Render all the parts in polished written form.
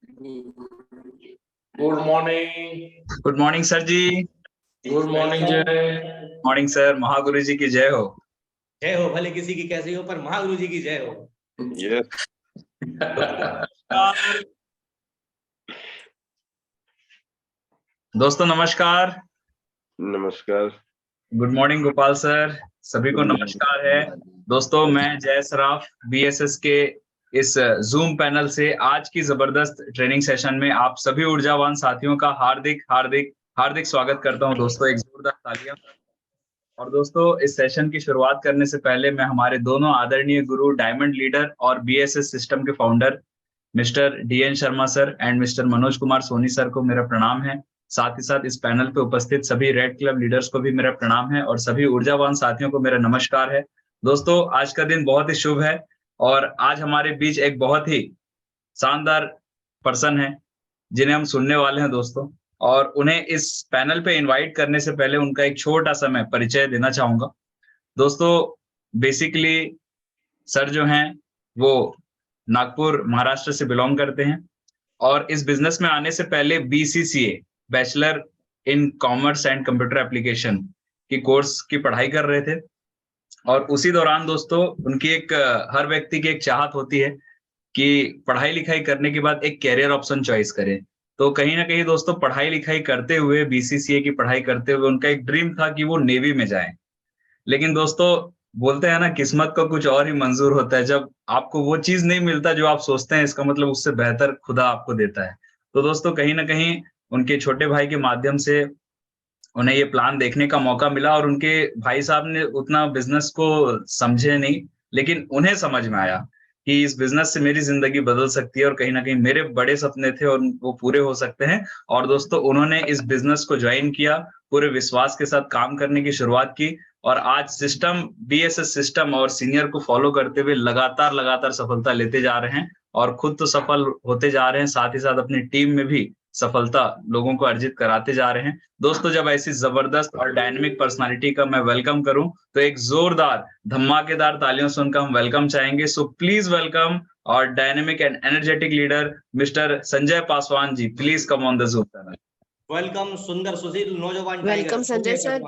Good morning. Good morning sir ji. Good morning जय। Morning sir, Mahaguru ji की जय हो। जय हो, भले किसी की कैसी हो, पर महागुरु जी की जय हो। यस। दोस्तों नमस्कार। नमस्कार। गुड मॉर्निंग गोपाल सर, सभी को नमस्कार है। दोस्तों मैं जय सराफ बीएसएस के इस जूम पैनल से आज की जबरदस्त ट्रेनिंग सेशन में आप सभी ऊर्जावान साथियों का हार्दिक हार्दिक हार्दिक स्वागत करता हूं। दोस्तों एक जोरदार तालियां। और दोस्तों इस सेशन की शुरुआत करने से पहले मैं हमारे दोनों आदरणीय गुरु, डायमंड लीडर और बीएसएस सिस्टम के founder mister DN Sharma sir and mister Manoj Kumar Soni sir को मेरा प्रणाम है। साथ ही साथ इस पैनल पे उपस्थित सभी रेड क्लब लीडर्स को भी मेरा प्रणाम है और सभी ऊर्जावान साथियों को मेरा नमस्कार है। दोस्तों आज का दिन बहुत ही शुभ है और आज हमारे बीच एक बहुत ही शानदार पर्सन है जिन्हें हम सुनने वाले हैं दोस्तों। और उन्हें इस पैनल पे इनवाइट करने से पहले उनका एक छोटा सा मैं परिचय देना चाहूंगा। दोस्तों बेसिकली सर जो हैं वो नागपुर महाराष्ट्र से बिलोंग करते हैं और इस बिजनेस में आने से पहले BCCA bachelor in commerce and computer application की कोर्स की पढ़ाई कर रहे थे। और उसी दौरान दोस्तों उनकी एक हर व्यक्ति की एक चाहत होती है कि पढ़ाई लिखाई करने के बाद एक कैरियर ऑप्शन चॉइस करें। तो कहीं ना कहीं दोस्तों पढ़ाई लिखाई करते हुए, बीसीसीए की पढ़ाई करते हुए उनका एक ड्रीम था कि वो नेवी में जाएं। लेकिन दोस्तों बोलते हैं ना, किस्मत का कुछ और ही मंजूर होता है। जब आपको वो चीज नहीं मिलता जो आप सोचते हैं, इसका मतलब उससे बेहतर खुदा आपको देता है। तो दोस्तों कहीं ना कहीं उनके छोटे भाई के माध्यम से उन्हें ये प्लान देखने का मौका मिला और उनके भाई साहब ने उतना बिजनेस को समझे नहीं, लेकिन उन्हें समझ में आया कि इस बिजनेस से मेरी जिंदगी बदल सकती है और कहीं ना कहीं मेरे बड़े सपने थे और वो पूरे हो सकते हैं। और दोस्तों उन्होंने इस बिजनेस को ज्वाइन किया, पूरे विश्वास के साथ काम करने की शुरुआत की और आज सिस्टम, बीएसएस सिस्टम और सीनियर को फॉलो करते हुए लगातार लगातार सफलता लेते जा रहे हैं और खुद तो सफल होते जा रहे हैं, साथ ही साथ अपनी टीम में भी सफलता लोगों को अर्जित कराते जा रहे हैं। दोस्तों जब ऐसी जबरदस्त और डायनेमिक पर्सनालिटी का मैं वेलकम करूं तो एक जोरदार धमाकेदार तालियों से उनका हम वेलकम चाहेंगे। सो प्लीज वेलकम और dynamic and energetic leader mister Sanjay Paswan ji. Please come on the zoom panel. Welcome सुंदर सुशील नौजवान welcome Sanjay sir.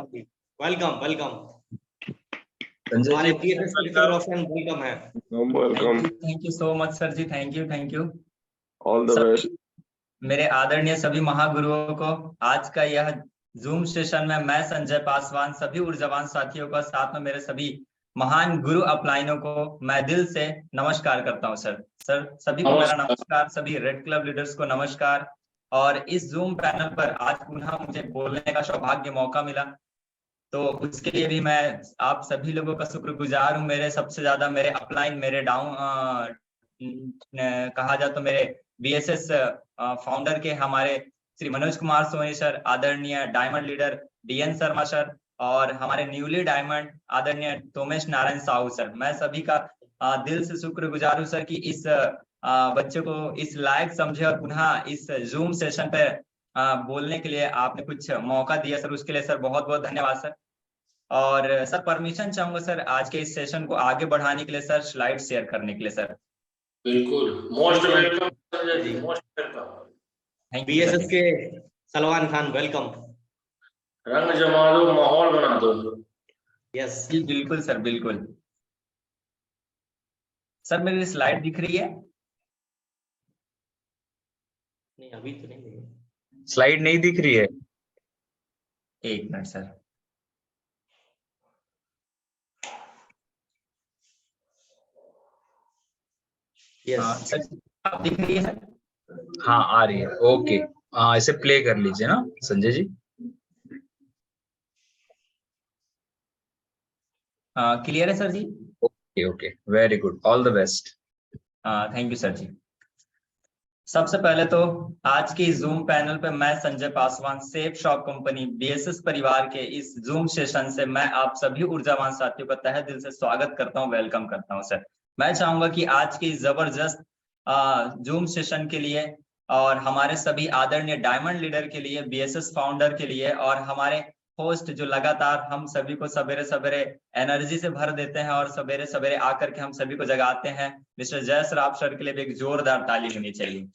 Welcome welcome. Sanjay हमारे जी बीएसएस के सब रोशन वेलकम है। Welcome. Thank you so much sir ji. Thank you. All the best. मेरे आदरणीय सभी महागुरुओं को आज का यह जूम सेशन में मैं संजय पासवान सभी ऊर्जावान साथियों का, साथ में मेरे सभी महान गुरु अपलाइनों को मैं दिल से नमस्कार करता हूं। सर सभी को मेरा नमस्कार, सभी रेड क्लब लीडर्स को नमस्कार। और इस जूम पैनल पर आज पुनः मुझे बोलने का सौभाग्य मौका मिला, तो उसके लिए भी मैं आप सभी लोगों का शुक्रगुजार हूँ। मेरे सबसे ज्यादा मेरे अपलाइन, मेरे डाउन कहा जाए तो मेरे बीएसएस फाउंडर के हमारे श्री मनोज कुमार सोनी सर, आदरणीय diamond leader DN Sharma sir और हमारे न्यूली डायमंड आदरणीय तोमेश नारायण साहू सर, मैं सभी का दिल से शुक्रगुजार हूँ सर कि इस बच्चे को इस लायक समझे और पुनः इस जूम सेशन पे बोलने के लिए आपने कुछ मौका दिया सर, उसके लिए सर बहुत बहुत धन्यवाद सर। और सर परमिशन चाहूंगा सर आज के इस सेशन को आगे बढ़ाने के लिए सर, स्लाइड शेयर करने के लिए सर। बिल्कुल, most welcome Sanjay ji, most welcome. BSS के सलमान खान वेलकम। रंग जमा दो, माहौल बना दो। यस बिल्कुल सर, बिल्कुल सर। मेरी स्लाइड दिख रही है? नहीं अभी तो नहीं, स्लाइड नहीं दिख रही है। एक मिनट सर। यस सर आप दिख रही है सर? हाँ आ रही है, ओके। इसे प्ले कर लीजिए ना संजय जी। क्लियर है sir ji? Okay, very good, all the best. Thank you sir ji. सबसे पहले तो आज के जूम पैनल पे मैं Sanjay Paswan, safe shop company BSS परिवार के इस जूम सेशन से मैं आप सभी ऊर्जावान साथियों का तहे दिल से स्वागत करता हूं, वेलकम करता हूं सर। मैं चाहूंगा कि आज के जबरदस्त जूम सेशन के लिए और हमारे सभी आदरणीय डायमंड लीडर के लिए, बीएसएस फाउंडर के लिए और हमारे होस्ट जो लगातार हम सभी को सवेरे सवेरे एनर्जी से भर देते हैं और सवेरे सवेरे आकर के हम सभी को जगाते हैं, मिस्टर जय सराफ सर के लिए भी एक जोरदार ताली होनी चाहिए।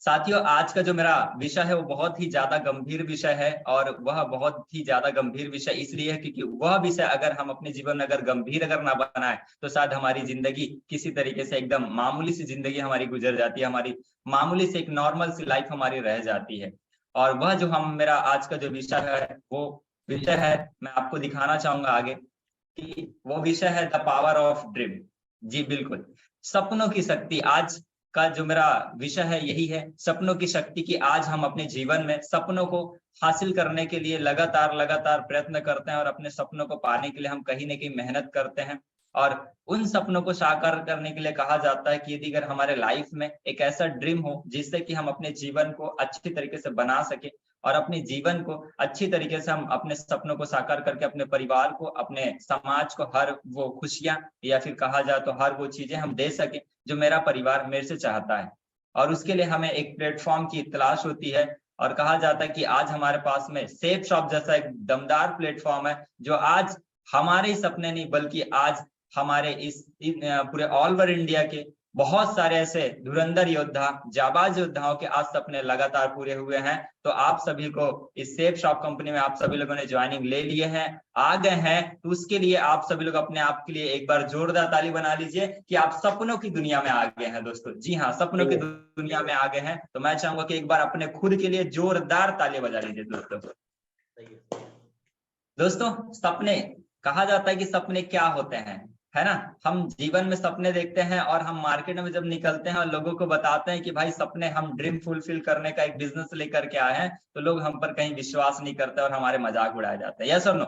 साथियों, आज का जो मेरा विषय है वो बहुत ही ज्यादा गंभीर विषय है, और वह बहुत ही ज्यादा गंभीर विषय इसलिए है क्योंकि वह विषय अगर हम अपने जीवन में अगर गंभीर अगर ना बनाए तो शायद हमारी जिंदगी किसी तरीके से एकदम मामूली सी जिंदगी हमारी गुजर जाती है, हमारी मामूली से एक नॉर्मल सी लाइफ हमारी रह जाती है। और वह जो हम मेरा आज का जो विषय है वो विषय है, मैं आपको दिखाना चाहूंगा आगे कि वो विषय है द पावर ऑफ ड्रीम। जी बिल्कुल, सपनों की शक्ति। आज का जो मेरा विषय है यही है, सपनों की शक्ति की। आज हम अपने जीवन में सपनों को हासिल करने के लिए लगातार प्रयत्न करते हैं, और अपने सपनों को पाने के लिए हम कहीं न कहीं मेहनत करते हैं। और उन सपनों को साकार करने के लिए कहा जाता है कि यदि अगर हमारे लाइफ में एक ऐसा ड्रीम हो जिससे कि हम अपने जीवन को अच्छी तरीके से बना सके, और अपने जीवन को अच्छी तरीके से हम अपने सपनों को साकार करके अपने परिवार को, अपने समाज को हर वो खुशियां या फिर कहा जाए तो हर वो चीजें हम दे सके जो मेरा परिवार मेरे से चाहता है। और उसके लिए हमें एक प्लेटफॉर्म की तलाश होती है, और कहा जाता है कि आज हमारे पास में सेफ शॉप जैसा एक दमदार प्लेटफॉर्म है जो आज हमारे ही सपने नहीं बल्कि आज हमारे इस पूरे ऑल ओवर इंडिया के बहुत सारे ऐसे धुरंधर योद्धा, जाबाज योद्धाओं के आज सपने लगातार पूरे हुए हैं। तो आप सभी को इस सेफ शॉप कंपनी में आप सभी लोगों ने ज्वाइनिंग ले लिए हैं, आ गए हैं, तो उसके लिए आप सभी लोग अपने आप के लिए एक बार जोरदार ताली बना लीजिए कि आप सपनों की दुनिया में आ गए हैं दोस्तों। जी हाँ, सपनों की दुनिया में आ गए हैं। तो मैं चाहूंगा कि एक बार अपने खुद के लिए जोरदार ताली बजा लीजिए दोस्तों। दोस्तों, सपने, कहा जाता है कि सपने क्या होते हैं, है ना। हम जीवन में सपने देखते हैं और हम मार्केट में जब निकलते हैं और लोगों को बताते हैं कि भाई सपने, हम ड्रीम फुलफिल करने का एक बिजनेस लेकर के आए हैं, तो लोग हम पर कहीं विश्वास नहीं करते और हमारे मजाक उड़ाए जाते हैं, यस और नो।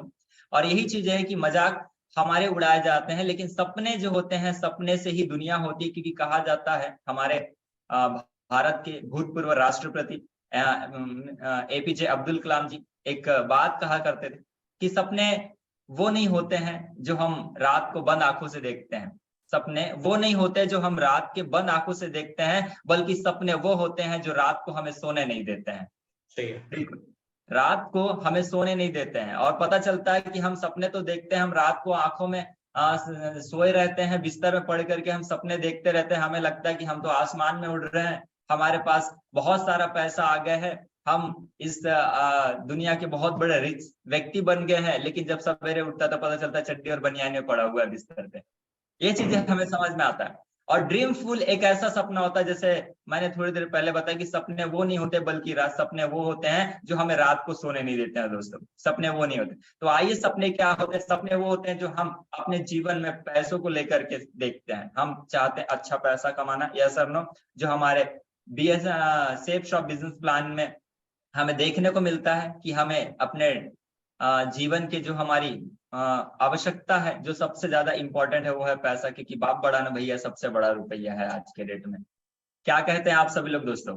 और यही चीज है कि मजाक हमारे उड़ाए जाते हैं, लेकिन सपने जो होते हैं, सपने से ही दुनिया होती है। क्योंकि कहा जाता है, हमारे भारत के भूतपूर्व राष्ट्रपति APJ अब्दुल कलाम जी एक बात कहा करते थे कि सपने वो नहीं होते हैं जो हम रात को बंद आंखों से देखते हैं, सपने वो नहीं होते जो हम रात के बंद आंखों से देखते हैं, बल्कि सपने वो होते हैं जो रात को हमें सोने नहीं देते हैं। सही है, बिल्कुल, रात को हमें सोने नहीं देते हैं। और पता चलता है कि हम सपने तो देखते हैं, हम रात को आंखों में सोए रहते हैं, बिस्तर में पड़ करके हम सपने देखते रहते हैं। हमें लगता है कि हम तो आसमान में उड़ रहे हैं, हमारे पास बहुत सारा पैसा आ गया है, हम इस दुनिया के बहुत बड़े रिच व्यक्ति बन गए हैं। लेकिन जब सवेरे उठता तो पता चलता चड्डी और बनियान में पड़ा हुआ है बिस्तर पे। ये चीजें हमें समझ में आता है। और ड्रीम फुल एक ऐसा सपना होता है, जैसे मैंने थोड़ी देर पहले बताया कि सपने वो नहीं होते बल्कि सपने वो होते हैं जो हमें रात को सोने नहीं देते हैं दोस्तों। सपने वो नहीं होते। तो आइए, सपने क्या होते हैं? सपने वो होते हैं जो हम अपने जीवन में पैसों को लेकर के देखते हैं। हम चाहते हैं अच्छा पैसा कमाना, यस और नो, जो हमारे सेफ शॉप बिजनेस प्लान में हमें देखने को मिलता है कि हमें अपने जीवन के जो हमारी आवश्यकता है, जो सबसे ज्यादा इंपॉर्टेंट है, वो है पैसा। क्योंकि बाप बड़ा ना भैया सबसे बड़ा रुपया है आज के डेट में। क्या कहते हैं आप सभी लोग दोस्तों?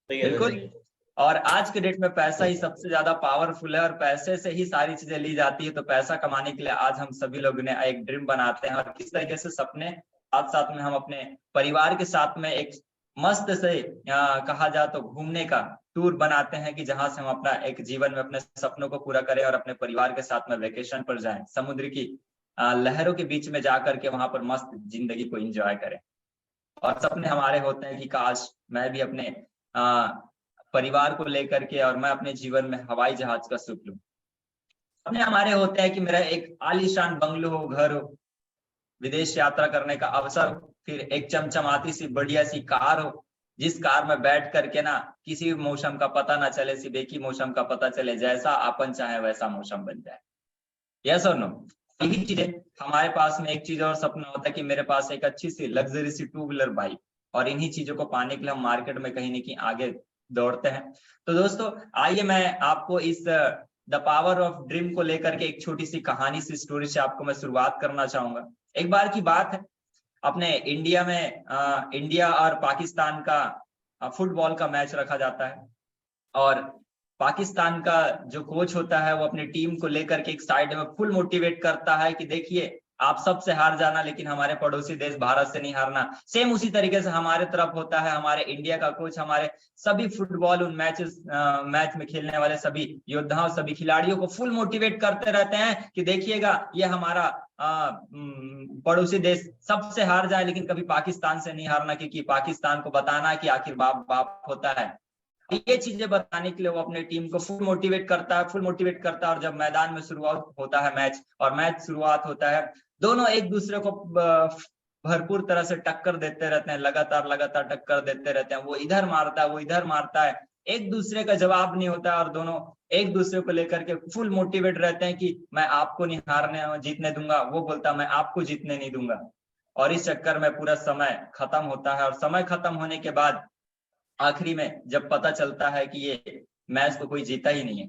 बिल्कुल। और आज के डेट में पैसा ही सबसे ज्यादा पावरफुल है, और पैसे से ही सारी चीजें ली जाती है। तो पैसा कमाने के लिए आज हम सभी लोग ने एक ड्रीम बनाते हैं, और किस तरीके से सपने साथ साथ में हम अपने परिवार के साथ में एक मस्त से कहा जाए तो घूमने का टूर बनाते हैं कि जहां से हम अपना एक जीवन में अपने सपनों को पूरा करें और अपने परिवार के साथ में वेकेशन पर जाएं, समुद्र की लहरों के बीच में जाकर के वहां पर मस्त जिंदगी को एंजॉय करें। और सपने हमारे होते हैं कि काश मैं भी अपने परिवार को लेकर के और मैं अपने जीवन में हवाई जहाज का सुख लूं। सपने हमारे होते हैं कि मेरा एक आलीशान बंगलो हो, घर हो, विदेश यात्रा करने का अवसर हो, फिर एक चमचमाती सी बढ़िया सी कार हो, जिस कार में बैठ करके ना किसी भी मौसम का पता ना चले, सिर्फ एक ही मौसम का पता चले, जैसा अपन चाहे वैसा मौसम बन जाए, यस और नो। यही चीजें हमारे पास में। एक चीज और सपना होता है कि मेरे पास एक अच्छी सी लग्जरी सी 2 व्हीलर बाइक, और इन्हीं चीजों को पाने के लिए हम मार्केट में कहीं न कहीं आगे दौड़ते हैं। तो दोस्तों, आइए मैं आपको इस द पावर ऑफ ड्रीम को लेकर के एक छोटी सी कहानी सी स्टोरी से आपको मैं शुरुआत करना चाहूंगा। एक बार की बात है, अपने इंडिया में इंडिया और पाकिस्तान का फुटबॉल का मैच रखा जाता है, और पाकिस्तान का जो कोच होता है वो अपनी टीम को लेकर के एक साइड में फुल मोटिवेट करता है कि देखिए आप सबसे हार जाना, लेकिन हमारे पड़ोसी देश भारत से नहीं हारना। सेम उसी तरीके से हमारे तरफ होता है। हमारे इंडिया का कोच हमारे सभी फुटबॉल उन मैच में खेलने वाले सभी योद्धाओं, सभी खिलाड़ियों को फुल मोटिवेट करते रहते हैं कि देखिएगा ये हमारा पड़ोसी देश सबसे हार जाए, लेकिन कभी पाकिस्तान से नहीं हारना, क्योंकि पाकिस्तान को बताना है कि आखिर बाप बाप होता है। ये चीजें बताने के लिए वो अपने टीम को फुल मोटिवेट करता है। और जब मैदान में शुरुआत होता है मैच शुरुआत होता है, दोनों एक दूसरे को भरपूर तरह से टक्कर देते रहते हैं, लगातार टक्कर देते रहते हैं। वो इधर मारता है, वो इधर मारता है, एक दूसरे का जवाब नहीं होता, और दोनों एक दूसरे को लेकर के फुल मोटिवेट रहते हैं कि मैं आपको नहीं जीतने दूंगा, वो बोलता मैं आपको जीतने नहीं दूंगा। और इस चक्कर में पूरा समय खत्म होता है, और समय खत्म होने के बाद आखिरी में जब पता चलता है कि ये मैच तो कोई जीता ही नहीं है,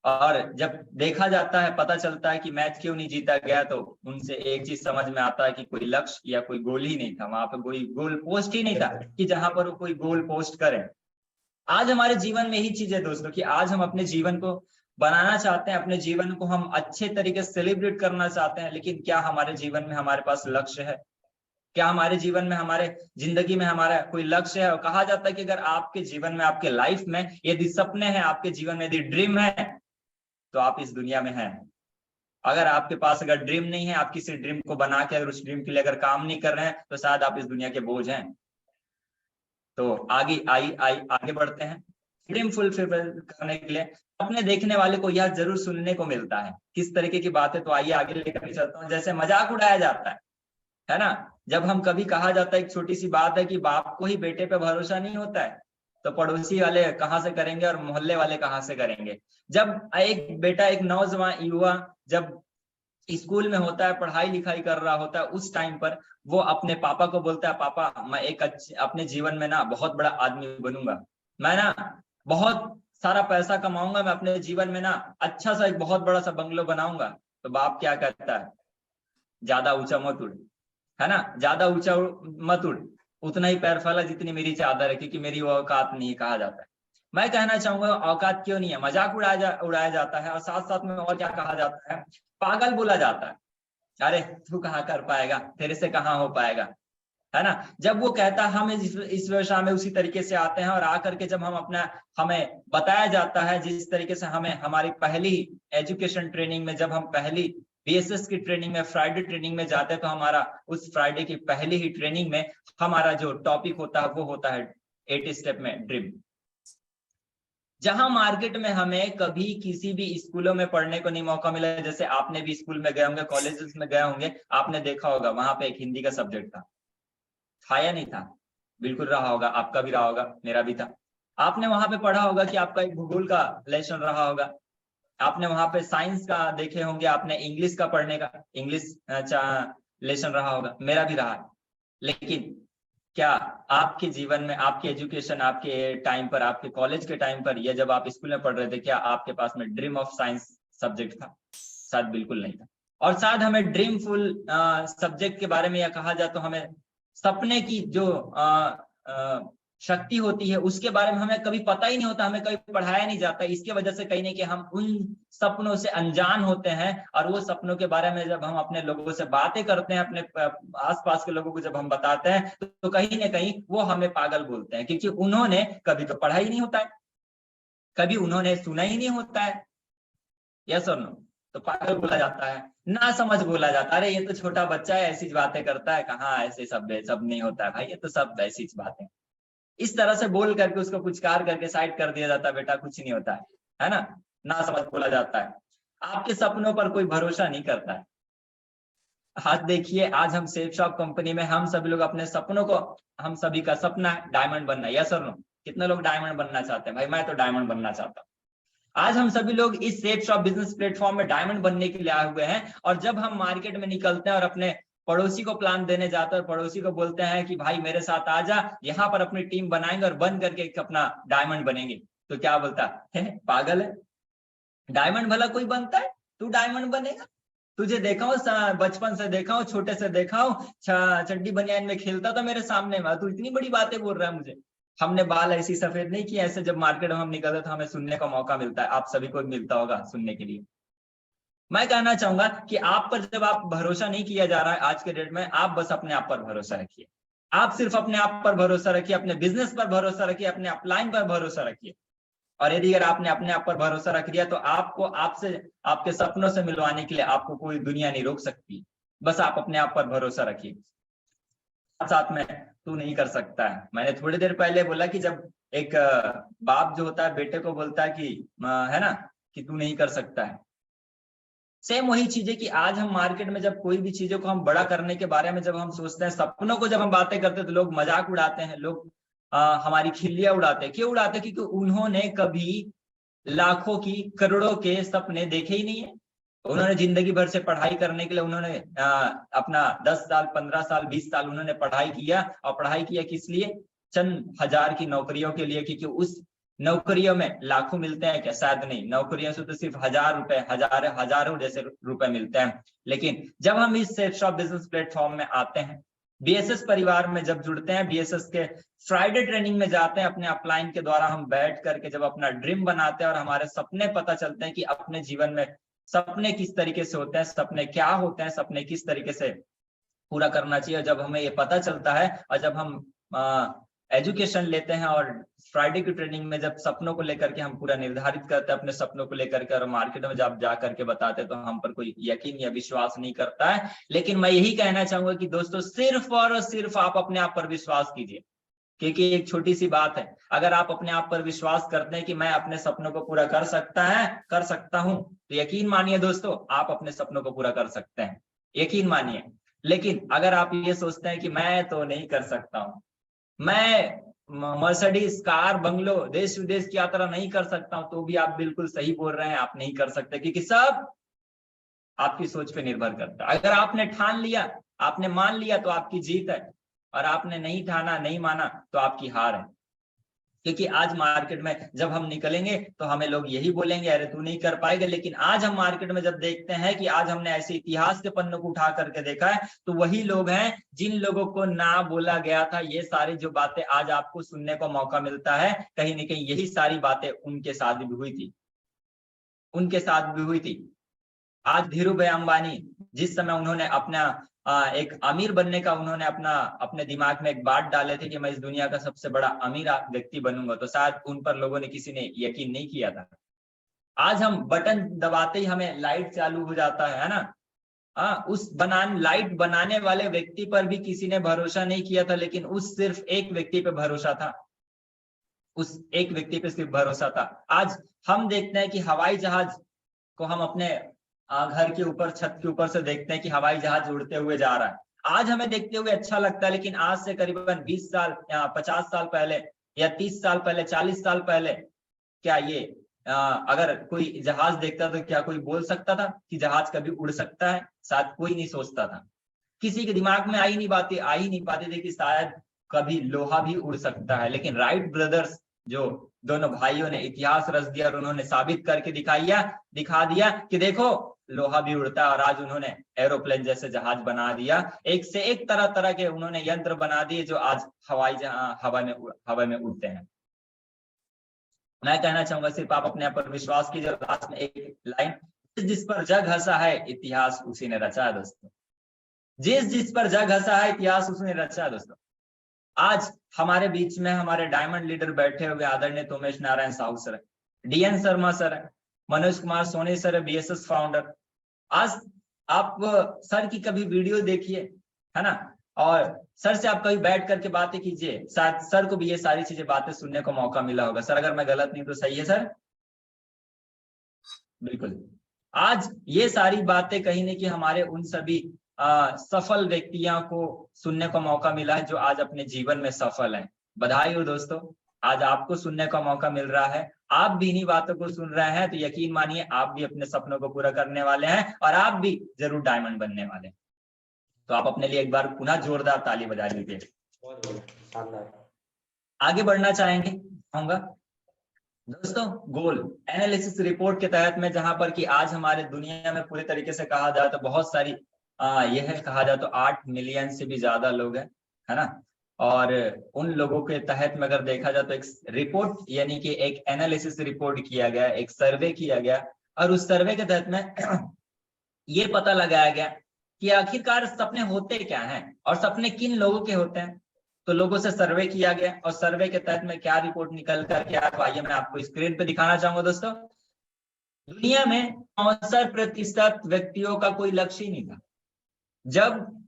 और जब देखा जाता है, पता चलता है कि मैच क्यों नहीं जीता गया, तो उनसे एक चीज समझ में आता है कि कोई लक्ष्य या कोई गोल ही नहीं था, वहां पे कोई गोल पोस्ट ही नहीं था कि जहां पर वो कोई गोल पोस्ट करे। आज हमारे जीवन में ही चीज है दोस्तों कि आज हम अपने जीवन को बनाना चाहते हैं, अपने जीवन को हम अच्छे तरीके से सेलिब्रेट करना चाहते हैं, लेकिन क्या हमारे जीवन में हमारे पास लक्ष्य है? क्या हमारे जीवन में, हमारे जिंदगी में हमारा कोई लक्ष्य है? और कहा जाता है कि अगर आपके जीवन में, आपके लाइफ में यदि सपने हैं, आपके जीवन में यदि ड्रीम है, तो आप इस दुनिया में हैं। अगर आपके पास अगर ड्रीम नहीं है, आप किसी ड्रीम को बना के अगर उस ड्रीम के लिए अगर काम नहीं कर रहे हैं, तो शायद आप इस दुनिया के बोझ हैं। तो आगे बढ़ते हैं। ड्रीम फुलफिल करने के लिए अपने देखने वाले को यह जरूर सुनने को मिलता है किस तरीके की बातें, तो आइए आगे लेकर चलता हूँ। जैसे मजाक उड़ाया जाता है ना, जब हम कभी कहा जाता है, एक छोटी सी बात है कि बाप को ही बेटे पे भरोसा नहीं होता है, तो पड़ोसी वाले कहाँ से करेंगे और मोहल्ले वाले कहाँ से करेंगे। जब एक बेटा, एक नौजवान युवा जब स्कूल में होता है, पढ़ाई लिखाई कर रहा होता है, उस टाइम पर वो अपने पापा को बोलता है, पापा मैं एक अपने जीवन में ना बहुत बड़ा आदमी बनूंगा, मैं ना बहुत सारा पैसा कमाऊंगा, मैं अपने जीवन में ना अच्छा सा एक बहुत बड़ा सा बंगलो बनाऊंगा। तो बाप क्या कहता है, ज्यादा ऊंचा मत उड़, है ना, ज्यादा ऊंचा मत उड़, उतना ही पैर फैला जितनी मेरी चादर है, क्योंकि मेरी वो औकात नहीं कहा जाता है। मैं कहना चाहूंगा औकात क्यों नहीं है, मजाक उड़ाया जाता है, और साथ साथ में और क्या कहा जाता है, पागल बोला जाता है। अरे तू कहाँ कर पाएगा, तेरे से कहाँ हो पाएगा, है ना। जब वो कहता है, हम इस व्यवसाय में उसी तरीके से आते हैं, और आकर के जब हम अपना, हमें बताया जाता है जिस तरीके से हमें हमारी पहली एजुकेशन ट्रेनिंग में, जब हम पहली बीएसएस की ट्रेनिंग में, फ्राइडे ट्रेनिंग में जाते हैं, तो हमारा उस फ्राइडे की पहली ही ट्रेनिंग में हमारा जो टॉपिक होता है वो होता है 8 स्टेप में ड्रीम। जहां मार्केट में हमें कभी किसी भी स्कूलों में पढ़ने को नहीं मौका मिला, जैसे आपने भी स्कूल में गए होंगे, कॉलेजेस में गए होंगे, आपने देखा होगा वहां पे एक हिंदी का सब्जेक्ट था या नहीं था? बिल्कुल रहा होगा, आपका भी रहा होगा, मेरा भी था। आपने वहां पे पढ़ा होगा कि आपका एक भूगोल का लेसन रहा होगा, आपने वहां पे साइंस का देखे होंगे, आपने इंग्लिश का पढ़ने का इंग्लिश लेसन रहा होगा, मेरा भी रहा। लेकिन क्या आपके जीवन में, आपके एजुकेशन, आपके टाइम पर, आपके कॉलेज के टाइम पर, या जब आप स्कूल में पढ़ रहे थे, क्या आपके पास में ड्रीम ऑफ साइंस सब्जेक्ट था? शायद बिल्कुल नहीं था। और शायद हमें ड्रीमफुल सब्जेक्ट के बारे में यह कहा जाए तो हमें सपने की जो शक्ति होती है उसके बारे में हमें कभी पता ही नहीं होता, हमें कभी पढ़ाया नहीं जाता। इसके वजह से कहीं ना कहीं हम उन सपनों से अनजान होते हैं, और वो सपनों के बारे में जब हम अपने लोगों से बातें करते हैं, अपने आसपास के लोगों को जब हम बताते हैं, तो कहीं ना कहीं वो हमें पागल बोलते हैं, क्योंकि उन्होंने कभी तो पढ़ा ही नहीं होता है, कभी उन्होंने सुना ही नहीं होता है। यस और नो? तो पागल बोला जाता है, ना समझ बोला जाता है, अरे ये तो छोटा बच्चा है, ऐसी बातें करता है, कहाँ ऐसे सब नहीं होता है भाई, ये तो सब ऐसी बातें। इस तरह से बोल करके उसको पुचकार करके साइड कर दिया जाता है, बेटा कुछ नहीं होता है ना समझ बोला जाता है। आपके सपनों पर कोई भरोसा नहीं करता है। आज देखिए, आज हम सेफ शॉप कंपनी में हम सभी लोग अपने सपनों को, हम सभी का सपना है डायमंड बनना। यस और नो? कितने लोग डायमंड बनना चाहते हैं? भाई मैं तो डायमंड बनना चाहता हूँ। आज हम सभी लोग इस सेफ शॉप बिजनेस प्लेटफॉर्म में डायमंड बनने के लिए आए हुए हैं, और जब हम मार्केट में निकलते हैं और अपने पड़ोसी को प्लान देने जाते हैं, और पड़ोसी को बोलते हैं कि भाई मेरे साथ आ जा, यहाँ पर अपनी टीम बनाएंगे और बन करके एक अपना डायमंड बनेंगे, तो क्या बोलता है, पागल है, डायमंड भला कोई बनता है? तू डायमंड बनेगा? तुझे देखा हूँ, बचपन से देखा हूँ, छोटे से देखा हूँ, चड्डी बनियान में खेलता था मेरे सामने में, तू इतनी बड़ी बातें बोल रहा है मुझे। हमने बाल ऐसी सफेद नहीं किए, ऐसे जब मार्केट में हम निकलते तो हमें सुनने का मौका मिलता है, आप सभी को मिलता होगा सुनने के लिए। मैं कहना चाहूंगा कि आप पर जब आप भरोसा नहीं किया जा रहा है आज के डेट में, आप बस अपने आप पर भरोसा रखिए। आप सिर्फ अपने आप पर भरोसा रखिए, अपने बिजनेस पर भरोसा रखिए, अपने अपलाइन पर भरोसा रखिए। और यदि अगर आपने अपने आप पर भरोसा रख लिया तो आपको आपसे आपके सपनों से मिलवाने के लिए आपको कोई दुनिया नहीं रोक सकती। बस आप अपने आप पर भरोसा रखिए। साथ में तू नहीं कर सकता है, मैंने थोड़ी देर पहले बोला कि जब एक बाप जो होता है बेटे को बोलता है कि है ना कि तू नहीं कर सकता है, सेम वही चीज है कि आज हम मार्केट में जब कोई भी चीजों को हम बड़ा करने के बारे में जब हम सोचते हैं, सपनों को जब हम बातें करते हैं तो लोग मजाक उड़ाते हैं, लोग हमारी खिल्लियां उड़ाते हैं। क्यों उड़ाते हैं? क्योंकि उन्होंने कभी लाखों की करोड़ों के सपने देखे ही नहीं है। उन्होंने जिंदगी भर से पढ़ाई करने के लिए उन्होंने अपना 10 साल 15 साल 20 साल उन्होंने पढ़ाई किया। और पढ़ाई किया किस लिए? चंद हजार की नौकरियों के लिए। क्योंकि उस नौकरियों में लाखों मिलते हैं क्या? शायद नहीं। नौकरियों से तो सिर्फ हजारों जैसे रुपए मिलते हैं। लेकिन जब हम इस सेट शॉप बिजनेस प्लेटफॉर्म में आते हैं, बीएसएस परिवार में जब जुड़ते हैं, बीएसएस के फ्राइडे ट्रेनिंग में जाते हैं, अपने अपलाइन के द्वारा हम बैठ करके जब अपना ड्रीम बनाते हैं और हमारे सपने पता चलते हैं कि अपने जीवन में सपने किस तरीके से होते हैं, सपने क्या होते हैं, सपने किस तरीके से पूरा करना चाहिए। जब हमें ये पता चलता है और जब हम एजुकेशन लेते हैं और फ्राइडे की ट्रेनिंग में जब सपनों को लेकर के हम पूरा निर्धारित करते हैं अपने सपनों को लेकर के, और मार्केट में जब जा करके बताते हैं तो हम पर कोई यकीन या विश्वास नहीं करता है। लेकिन मैं यही कहना चाहूंगा कि दोस्तों सिर्फ और सिर्फ आप अपने आप पर विश्वास कीजिए। क्योंकि एक छोटी सी बात है, अगर आप अपने आप पर विश्वास करते हैं कि मैं अपने सपनों को पूरा कर सकता हूं, तो यकीन मानिए दोस्तों आप अपने सपनों को पूरा कर सकते हैं, यकीन मानिए। लेकिन अगर आप ये सोचते हैं कि मैं तो नहीं कर सकता हूं, मैं मर्सिडीज कार बंगलो देश विदेश की यात्रा नहीं कर सकता हूं, तो भी आप बिल्कुल सही बोल रहे हैं, आप नहीं कर सकते। क्योंकि सब आपकी सोच पे निर्भर करता है। अगर आपने ठान लिया, आपने मान लिया तो आपकी जीत है, और आपने नहीं ठाना नहीं माना तो आपकी हार है। क्योंकि आज मार्केट में जब हम निकलेंगे तो हमें लोग यही बोलेंगे अरे तू नहीं कर पाएगा। लेकिन आज हम मार्केट में जब देखते हैं कि आज हमने ऐसे इतिहास के पन्नों को उठा करके देखा है, तो वही लोग हैं जिन लोगों को ना बोला गया था। ये सारी जो बातें आज आपको सुनने को मौका मिलता है, कहीं ना कहीं यही सारी बातें उनके साथ भी हुई थी, उनके साथ भी हुई थी। आज धीरू भाई अंबानी, जिस समय उन्होंने अपना एक अमीर बनने का उन्होंने अपने दिमाग में एक बात डाले थे कि मैं इस दुनिया का सबसे बड़ा अमीर व्यक्ति बनूंगा, तो शायद उन पर लोगों ने किसी ने यकीन नहीं किया था। आज हम बटन दबाते ही हमें लाइट चालू हो जाता है ना। उस लाइट बनाने वाले व्यक्ति पर भी किसी ने भरोसा नहीं किया था, लेकिन उस सिर्फ एक व्यक्ति पे भरोसा था, उस एक व्यक्ति पे सिर्फ भरोसा था। आज हम देखते हैं कि हवाई जहाज को हम अपने घर के ऊपर छत के ऊपर से देखते हैं कि हवाई जहाज उड़ते हुए जा रहा है। आज हमें देखते हुए अच्छा लगता है, लेकिन आज से करीबन 20 साल या 50 साल पहले या 30 साल पहले 40 साल पहले क्या ये अगर कोई जहाज देखता तो क्या कोई बोल सकता था कि जहाज कभी उड़ सकता है? शायद कोई नहीं सोचता था, किसी के दिमाग में आ ही नहीं पाती थी कि शायद कभी लोहा भी उड़ सकता है। लेकिन राइट ब्रदर्स जो दोनों भाइयों ने इतिहास रच दिया और उन्होंने साबित करके दिखा दिया कि देखो लोहा भी उड़ता है। और आज उन्होंने एरोप्लेन जैसे जहाज बना दिया, एक से एक तरह के उन्होंने यंत्र बना दिए जो आज हवा में उड़ते हैं। मैं कहना चाहूंगा सिर्फ आप अपने आप पर विश्वास कीजिए। लास्ट में एक लाइन, जिस पर जग हंसा है इतिहास उसी ने रचा है दोस्तों, जिस पर जग हंसा है इतिहास उसने रचा है दोस्तों। आज हमारे बीच में हमारे डायमंड लीडर बैठे हुए आदरणीय Tomesh Narayan Sahu sir, DN Sharma sir है, मनोज कुमार सोनी सर है, बीएसएस फाउंडर। आज आप सर की कभी वीडियो देखिए, है ना, और सर से आप कभी बैठ करके बातें कीजिए, शायद सर को भी ये सारी चीजें बातें सुनने को मौका मिला होगा। सर अगर मैं गलत नहीं तो सही है सर? बिल्कुल। आज ये सारी बातें कहीं न कहीं हमारे उन सभी सफल व्यक्तियों को सुनने का मौका मिला है जो आज अपने जीवन में सफल हैं। बधाई हो दोस्तों, आज आपको सुनने का मौका मिल रहा है। आप भी इन्हीं बातों को सुन रहे हैं तो यकीन मानिए आप भी अपने सपनों को पूरा करने वाले हैं और आप भी जरूर डायमंड बनने वाले हैं। तो आप अपने लिए एक बार पुनः जोरदार ताली बजा लीजिए। आगे बढ़ना चाहेंगे दोस्तों, गोल एनालिसिस रिपोर्ट के तहत में, जहां पर कि आज हमारे दुनिया में पूरे तरीके से कहा जाए तो बहुत सारी यह है कहा जाए तो 8 मिलियन से भी ज्यादा लोग हैं, है ना। और उन लोगों के तहत में अगर देखा जाए तो एक रिपोर्ट यानी कि एक एनालिसिस रिपोर्ट किया गया, एक सर्वे किया गया, और उस सर्वे के तहत में ये पता लगाया गया कि आखिरकार सपने होते क्या हैं और सपने किन लोगों के होते हैं। तो लोगों से सर्वे किया गया और सर्वे के तहत में क्या रिपोर्ट निकल कर के आया, आइए मैं आपको स्क्रीन पे दिखाना चाहूंगा। दोस्तों, दुनिया में 64% व्यक्तियों का कोई लक्ष्य ही नहीं था। जब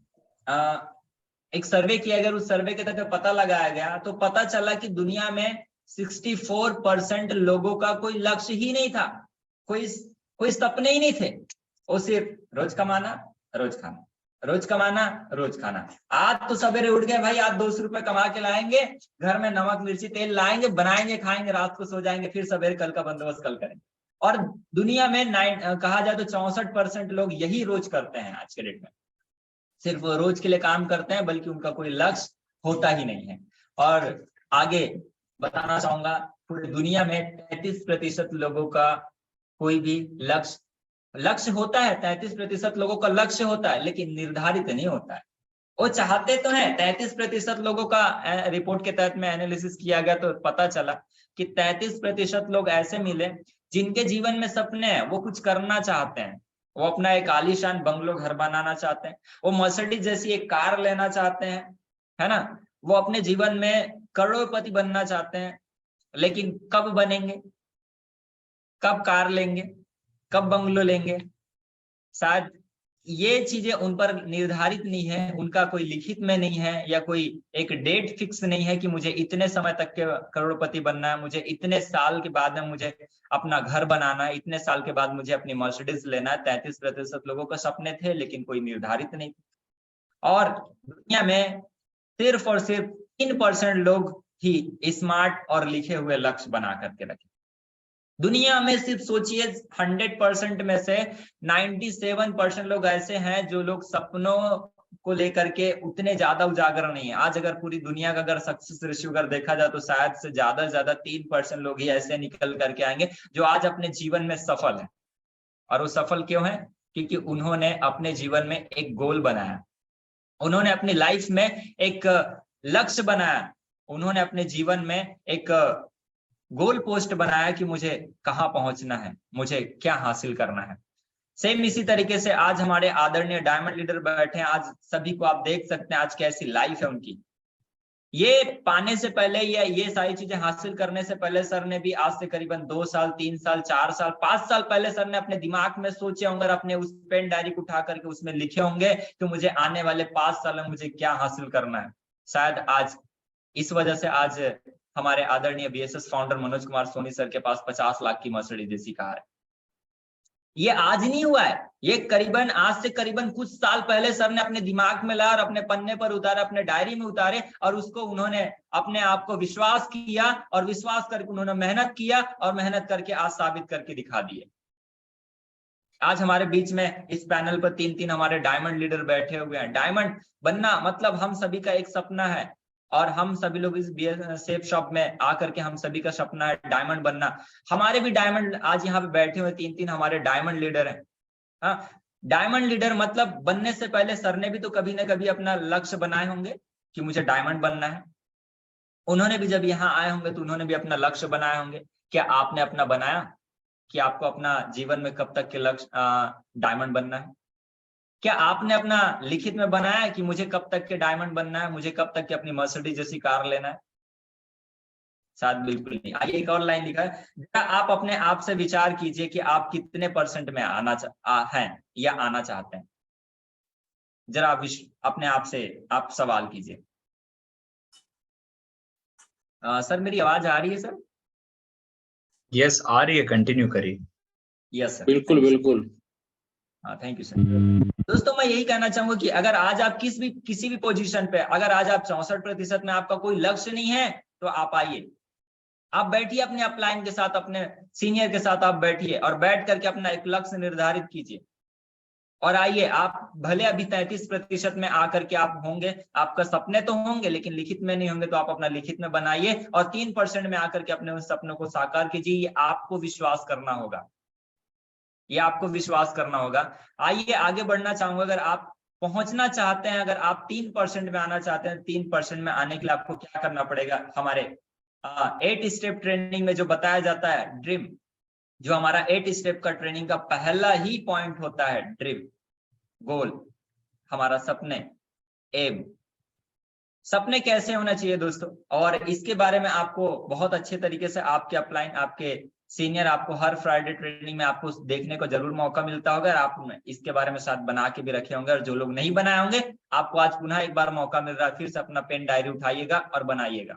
एक सर्वे किया गया, उस सर्वे के तहत पता लगाया गया तो पता चला कि दुनिया में 64% लोगों का कोई लक्ष्य ही नहीं था, कोई सपने ही नहीं थे। वो सिर्फ रोज कमाना, रोज खाना, रोज कमाना, रोज खाना। आज तो सवेरे उठ गए भाई, आज 200 रुपए कमा के लाएंगे, घर में नमक मिर्ची तेल लाएंगे, बनाएंगे, खाएंगे, रात को सो जाएंगे, फिर सवेरे कल का बंदोबस्त कल करेंगे। और दुनिया में कहा जाए तो 64% लोग यही रोज करते हैं आज के डेट में। सिर्फ रोज के लिए काम करते हैं, बल्कि उनका कोई लक्ष्य होता ही नहीं है। और आगे बताना चाहूंगा, पूरी दुनिया में 33% लोगों का कोई भी लक्ष्य होता है। 33% लोगों का लक्ष्य होता है, लेकिन निर्धारित नहीं होता है। वो चाहते तो हैं। 33% लोगों का रिपोर्ट के तहत में एनालिसिस किया गया तो पता चला कि 33% लोग ऐसे मिले जिनके जीवन में सपने हैं, वो कुछ करना चाहते हैं, वो अपना एक आलीशान बंगलो घर बनाना चाहते हैं, वो मर्सिडीज जैसी एक कार लेना चाहते हैं, है ना, वो अपने जीवन में करोड़पति बनना चाहते हैं। लेकिन कब बनेंगे, कब कार लेंगे, कब बंगलो लेंगे, शायद ये चीजें उन पर निर्धारित नहीं है, उनका कोई लिखित में नहीं है, या कोई एक डेट फिक्स नहीं है कि मुझे इतने समय तक के करोड़पति बनना है, मुझे इतने साल के बाद में मुझे अपना घर बनाना है, इतने साल के बाद मुझे अपनी मर्सिडीज लेना है। 33% लोगों का सपने थे, लेकिन कोई निर्धारित नहीं। और दुनिया में सिर्फ और सिर्फ 3% लोग ही स्मार्ट और लिखे हुए लक्ष्य बना करके रखे। दुनिया में सिर्फ सोचिए 100% में से 97% लोग ऐसे हैं जो लोग सपनों को लेकर के उतने ज्यादा उजागर नहीं है। आज अगर पूरी दुनिया का अगर सक्सेस रेशियो अगर देखा जाए तो शायद से ज्यादा 3% लोग ही ऐसे निकल करके आएंगे जो आज अपने जीवन में सफल है। और वो सफल क्यों है? क्योंकि उन्होंने अपने जीवन में एक गोल बनाया, उन्होंने अपनी लाइफ में एक लक्ष्य बनाया, उन्होंने अपने जीवन में एक गोल पोस्ट बनाया कि मुझे कहाँ पहुंचना है, मुझे क्या हासिल करना है। सेम इसी तरीके से आज हमारे आदरणीय डायमंड लीडर बैठे हैं। आज सभी को आप देख सकते हैं आज कैसी लाइफ है उनकी। ये पाने से पहले या ये सारी चीजें हासिल करने से पहले सर ने भी आज से करीबन 2 साल, 3 साल, 4 साल, 5 साल पहले सर ने अपने दिमाग में सोचे होंगे, अपने उस पेन डायरी को उठा करके उसमें लिखे होंगे कि मुझे आने वाले 5 साल में मुझे क्या हासिल करना है। शायद आज इस वजह से आज हमारे आदरणीय BSS founder Manoj Kumar Soni sir के पास 50 लाख की मर्सिडीज जैसी कार है। ये आज नहीं हुआ है, ये करीबन आज से करीबन कुछ साल पहले सर ने अपने दिमाग में लाया और अपने पन्ने पर उतारे, अपने डायरी में उतारे, और उसको उन्होंने अपने आप को विश्वास किया और विश्वास करके उन्होंने मेहनत किया और मेहनत करके आज साबित करके दिखा दिए। आज हमारे बीच में इस पैनल पर 3 हमारे डायमंड लीडर बैठे हुए हैं। डायमंड बनना मतलब हम सभी का एक सपना है, और हम सभी लोग इस सेफ शॉप में आकर के हम सभी का सपना है डायमंड बनना। हमारे भी डायमंड आज यहाँ पे बैठे हुए 3 हमारे डायमंड लीडर हैं। हाँ, डायमंड लीडर मतलब बनने से पहले सर ने भी तो कभी ना कभी अपना लक्ष्य बनाए होंगे कि मुझे डायमंड बनना है। उन्होंने भी जब यहाँ आए होंगे तो उन्होंने भी अपना लक्ष्य बनाए होंगे। क्या आपने अपना बनाया कि आपको अपना जीवन में कब तक के लक्ष्य डायमंड बनना है? क्या आपने अपना लिखित में बनाया है कि मुझे कब तक के डायमंड बनना है, मुझे कब तक के अपनी मर्सिडीज जैसी कार लेना है? शायद बिल्कुल नहीं। आइए एक और लाइन लिखा है, जरा आप अपने आप से विचार कीजिए कि आप कितने % में हैं या आना चाहते हैं। जरा आप अपने आप से आप सवाल कीजिए। सर मेरी आवाज आ रही है सर? यस आ रही है, कंटिन्यू करिए। यस सर, बिल्कुल बिल्कुल। Thank you sir. दोस्तों मैं यही कहना चाहूंगा कि अगर आज आप किसी भी पोजीशन पे, अगर आज आप 64% में आपका कोई लक्ष्य नहीं है तो आप आइए, आप बैठिए अपने अपलाइन के साथ, अपने सीनियर के साथ आप बैठिए और बैठ करके अपना एक लक्ष्य निर्धारित कीजिए और आइए। आप भले अभी 33% में आकर के आप होंगे, आपका सपने तो होंगे लेकिन लिखित में नहीं होंगे, तो आप अपना लिखित में बनाइए और 3% में आकर के अपने उन सपनों को साकार कीजिए। ये आपको विश्वास करना होगा, ये आपको विश्वास करना होगा। आइए आगे बढ़ना चाहूंगा। अगर आप पहुंचना चाहते हैं, अगर आप 3% में आना चाहते हैं, 3% में आने के लिए आपको क्या करना पड़ेगा? हमारे 8 स्टेप ट्रेनिंग में जो बताया जाता है ड्रीम, जो हमारा 8 स्टेप का ट्रेनिंग का पहला ही पॉइंट होता है, ड्रीम, गोल, हमारा सपने, एम। सपने कैसे होना चाहिए दोस्तों, और इसके बारे में आपको बहुत अच्छे तरीके से आपके अपलाइन, आपके सीनियर आपको हर फ्राइडे ट्रेनिंग में आपको देखने को जरूर मौका मिलता होगा, और आप इसके बारे में शायद बना के भी रखे होंगे, और जो लोग नहीं बनाए होंगे आपको आज पुनः एक बार मौका मिल रहा है, फिर से अपना पेन डायरी उठाइएगा और बनाइएगा।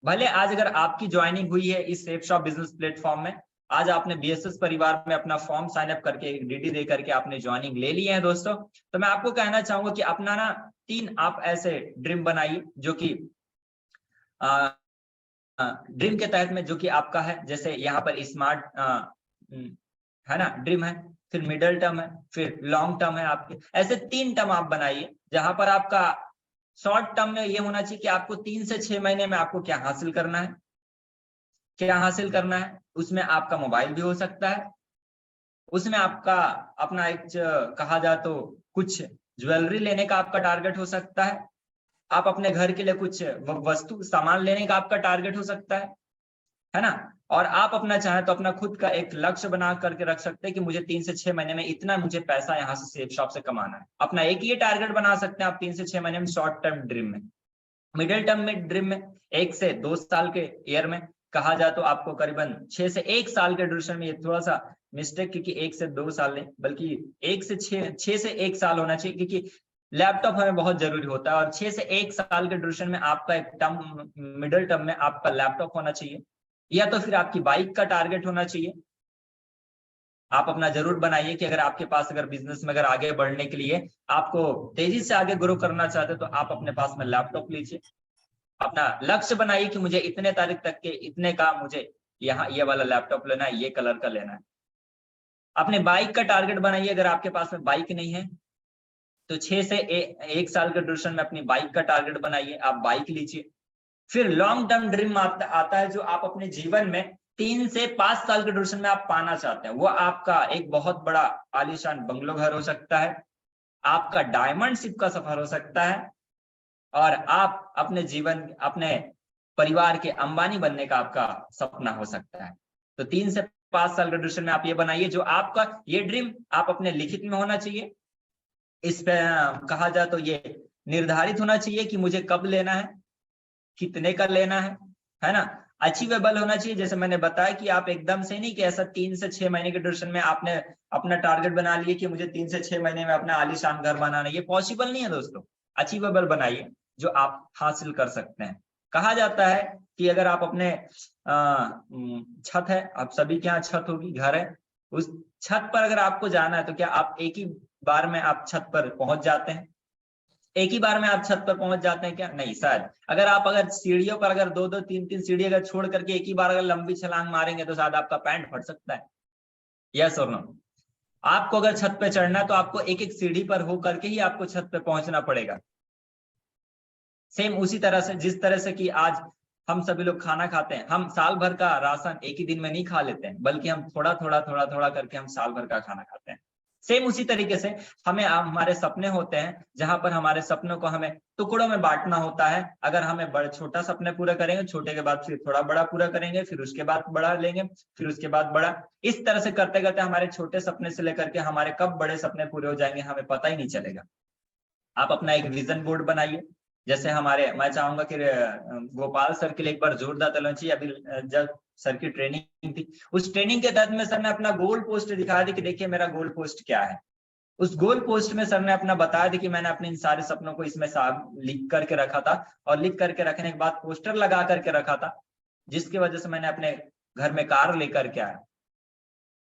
भले आज अगर आपकी ज्वाइनिंग हुई है इस सेफ शॉप बिजनेस प्लेटफॉर्म में, आज आपने बीएसएस परिवार में अपना फॉर्म साइन अप करके, डीडी दे करके आपने ज्वाइनिंग ले ली है दोस्तों, तो मैं आपको कहना चाहूंगा कि अपना ना 3 आप ऐसे ड्रीम बनाइए जो कि ड्रीम के तहत में, जो कि आपका है, जैसे यहाँ पर स्मार्ट है ना ड्रीम है, फिर मिडल टर्म है, फिर लॉन्ग टर्म है आपके, ऐसे 3 टर्म आप बनाइए, जहां पर आपका शॉर्ट टर्म में ये होना चाहिए कि आपको 3 से 6 महीने में आपको क्या हासिल करना है, क्या हासिल करना है। उसमें आपका मोबाइल भी हो सकता है, उसमें आपका अपना एक कहा जाए तो कुछ ज्वेलरी लेने का आपका टारगेट हो सकता है, आप अपने घर के लिए कुछ वस्तु सामान लेने का आपका टारगेट हो सकता है ना, और आप अपना चाहें तो अपना खुद का एक लक्ष्य बना करके रख सकते हैं कि मुझे 3 से 6 महीने में इतना मुझे पैसा यहाँ से सेफ शॉप से कमाना है। अपना एक ये टारगेट बना सकते हैं आप 3 से 6 महीने में शॉर्ट टर्म ड्रीम में। मिडिल टर्म में ड्रीम में 1 से 2 साल के ईयर में कहा जाए तो आपको करीबन 6 से 1 साल के ड्यूरेशन में, ये थोड़ा सा मिस्टेक क्योंकि 1 से 2 साल नहीं बल्कि 1 से 6 से 1 साल होना चाहिए, क्योंकि लैपटॉप हमें बहुत जरूरी होता है, और 6 से 1 साल के ड्यूरेशन में आपका एक टर्म, मिडिल टर्म में आपका लैपटॉप होना चाहिए, या तो फिर आपकी बाइक का टारगेट होना चाहिए। आप अपना जरूर बनाइए कि अगर आपके पास अगर बिजनेस में अगर आगे बढ़ने के लिए आपको तेजी से आगे ग्रो करना चाहते तो आप अपने पास में लैपटॉप लीजिए, अपना लक्ष्य बनाइए कि मुझे इतने तारीख तक के इतने का मुझे यहाँ ये वाला लैपटॉप लेना है, ये कलर का लेना है। अपने बाइक का टारगेट बनाइए, अगर आपके पास में बाइक नहीं है तो 6 से 1 साल के ड्यूरेशन में अपनी बाइक का टारगेट बनाइए, आप बाइक लीजिए। फिर लॉन्ग टर्म ड्रीम आता है जो आप अपने जीवन में 3 से 5 साल के ड्यूरेशन में आप पाना चाहते हैं। वो आपका एक बहुत बड़ा आलीशान बंगलो घर हो सकता है, आपका डायमंड शिप का सफर हो सकता है, और आप अपने जीवन, अपने परिवार के अंबानी बनने का आपका सपना हो सकता है। तो 3 से 5 साल के ड्यूरेशन में आप ये बनाइए, जो आपका ये ड्रीम आप अपने लिखित में होना चाहिए। इस पे कहा जाए तो ये निर्धारित होना चाहिए कि मुझे कब लेना है, कितने का लेना है ना, अचीवेबल होना चाहिए। जैसे मैंने बताया कि आप एकदम से नहीं कि ऐसा 3 से 6 महीने के ड्यूरेशन में आपने अपना टारगेट बना लिए कि मुझे 3 से 6 महीने में अपना आलीशान घर बनाना है, ये पॉसिबल नहीं है दोस्तों। अचीवेबल बनाइए जो आप हासिल कर सकते हैं। कहा जाता है कि अगर आप अपने छत है, आप सभी के यहाँ छत होगी, घर है, उस छत पर अगर आपको जाना है तो क्या आप एक ही बार में आप छत पर पहुंच जाते हैं? एक ही बार में आप छत पर पहुंच जाते हैं क्या? नहीं, शायद अगर सीढ़ियों पर अगर 2-2 3-3 सीढ़ी अगर छोड़ करके एक ही बार अगर लंबी छलांग मारेंगे तो शायद आपका पैंट फट सकता है। यस और नो? आपको अगर छत पे चढ़ना है तो आपको एक एक सीढ़ी पर हो करके ही आपको छत पे पहुंचना पड़ेगा। सेम उसी तरह से, जिस तरह से कि आज हम सभी लोग खाना खाते हैं, हम साल भर का राशन एक ही दिन में नहीं खा लेते हैं, बल्कि हम थोड़ा थोड़ा करके हम साल भर का खाना खाते हैं। सेम उसी तरीके से हमें हमारे सपने होते हैं, जहां पर हमारे सपनों को हमें टुकड़ों में बांटना होता है। अगर हमें बड़े छोटा सपने पूरा करेंगे, छोटे के बाद फिर थोड़ा बड़ा पूरा करेंगे, फिर उसके बाद बड़ा लेंगे, फिर उसके बाद बड़ा, इस तरह से करते करते हमारे छोटे सपने से लेकर के हमारे कब बड़े सपने पूरे हो जाएंगे हमें पता ही नहीं चलेगा। आप अपना एक विजन बोर्ड बनाइए। जैसे मैं चाहूंगा कि गोपाल सर के लिए एक बार जोरदार तालियां चाहिए। अभी जब सर की ट्रेनिंग थी, उस ट्रेनिंग के तहत में सर ने अपना गोल पोस्ट दिखा दी कि देखिए मेरा गोल पोस्ट क्या है। उस गोल पोस्ट में सर ने अपना बताया था कि मैंने अपने इन सारे सपनों को इसमें लिख करके रखा था, और लिख करके रखने के बाद पोस्टर लगा करके रखा था, जिसकी वजह से मैंने अपने घर में कार लेकर के आया,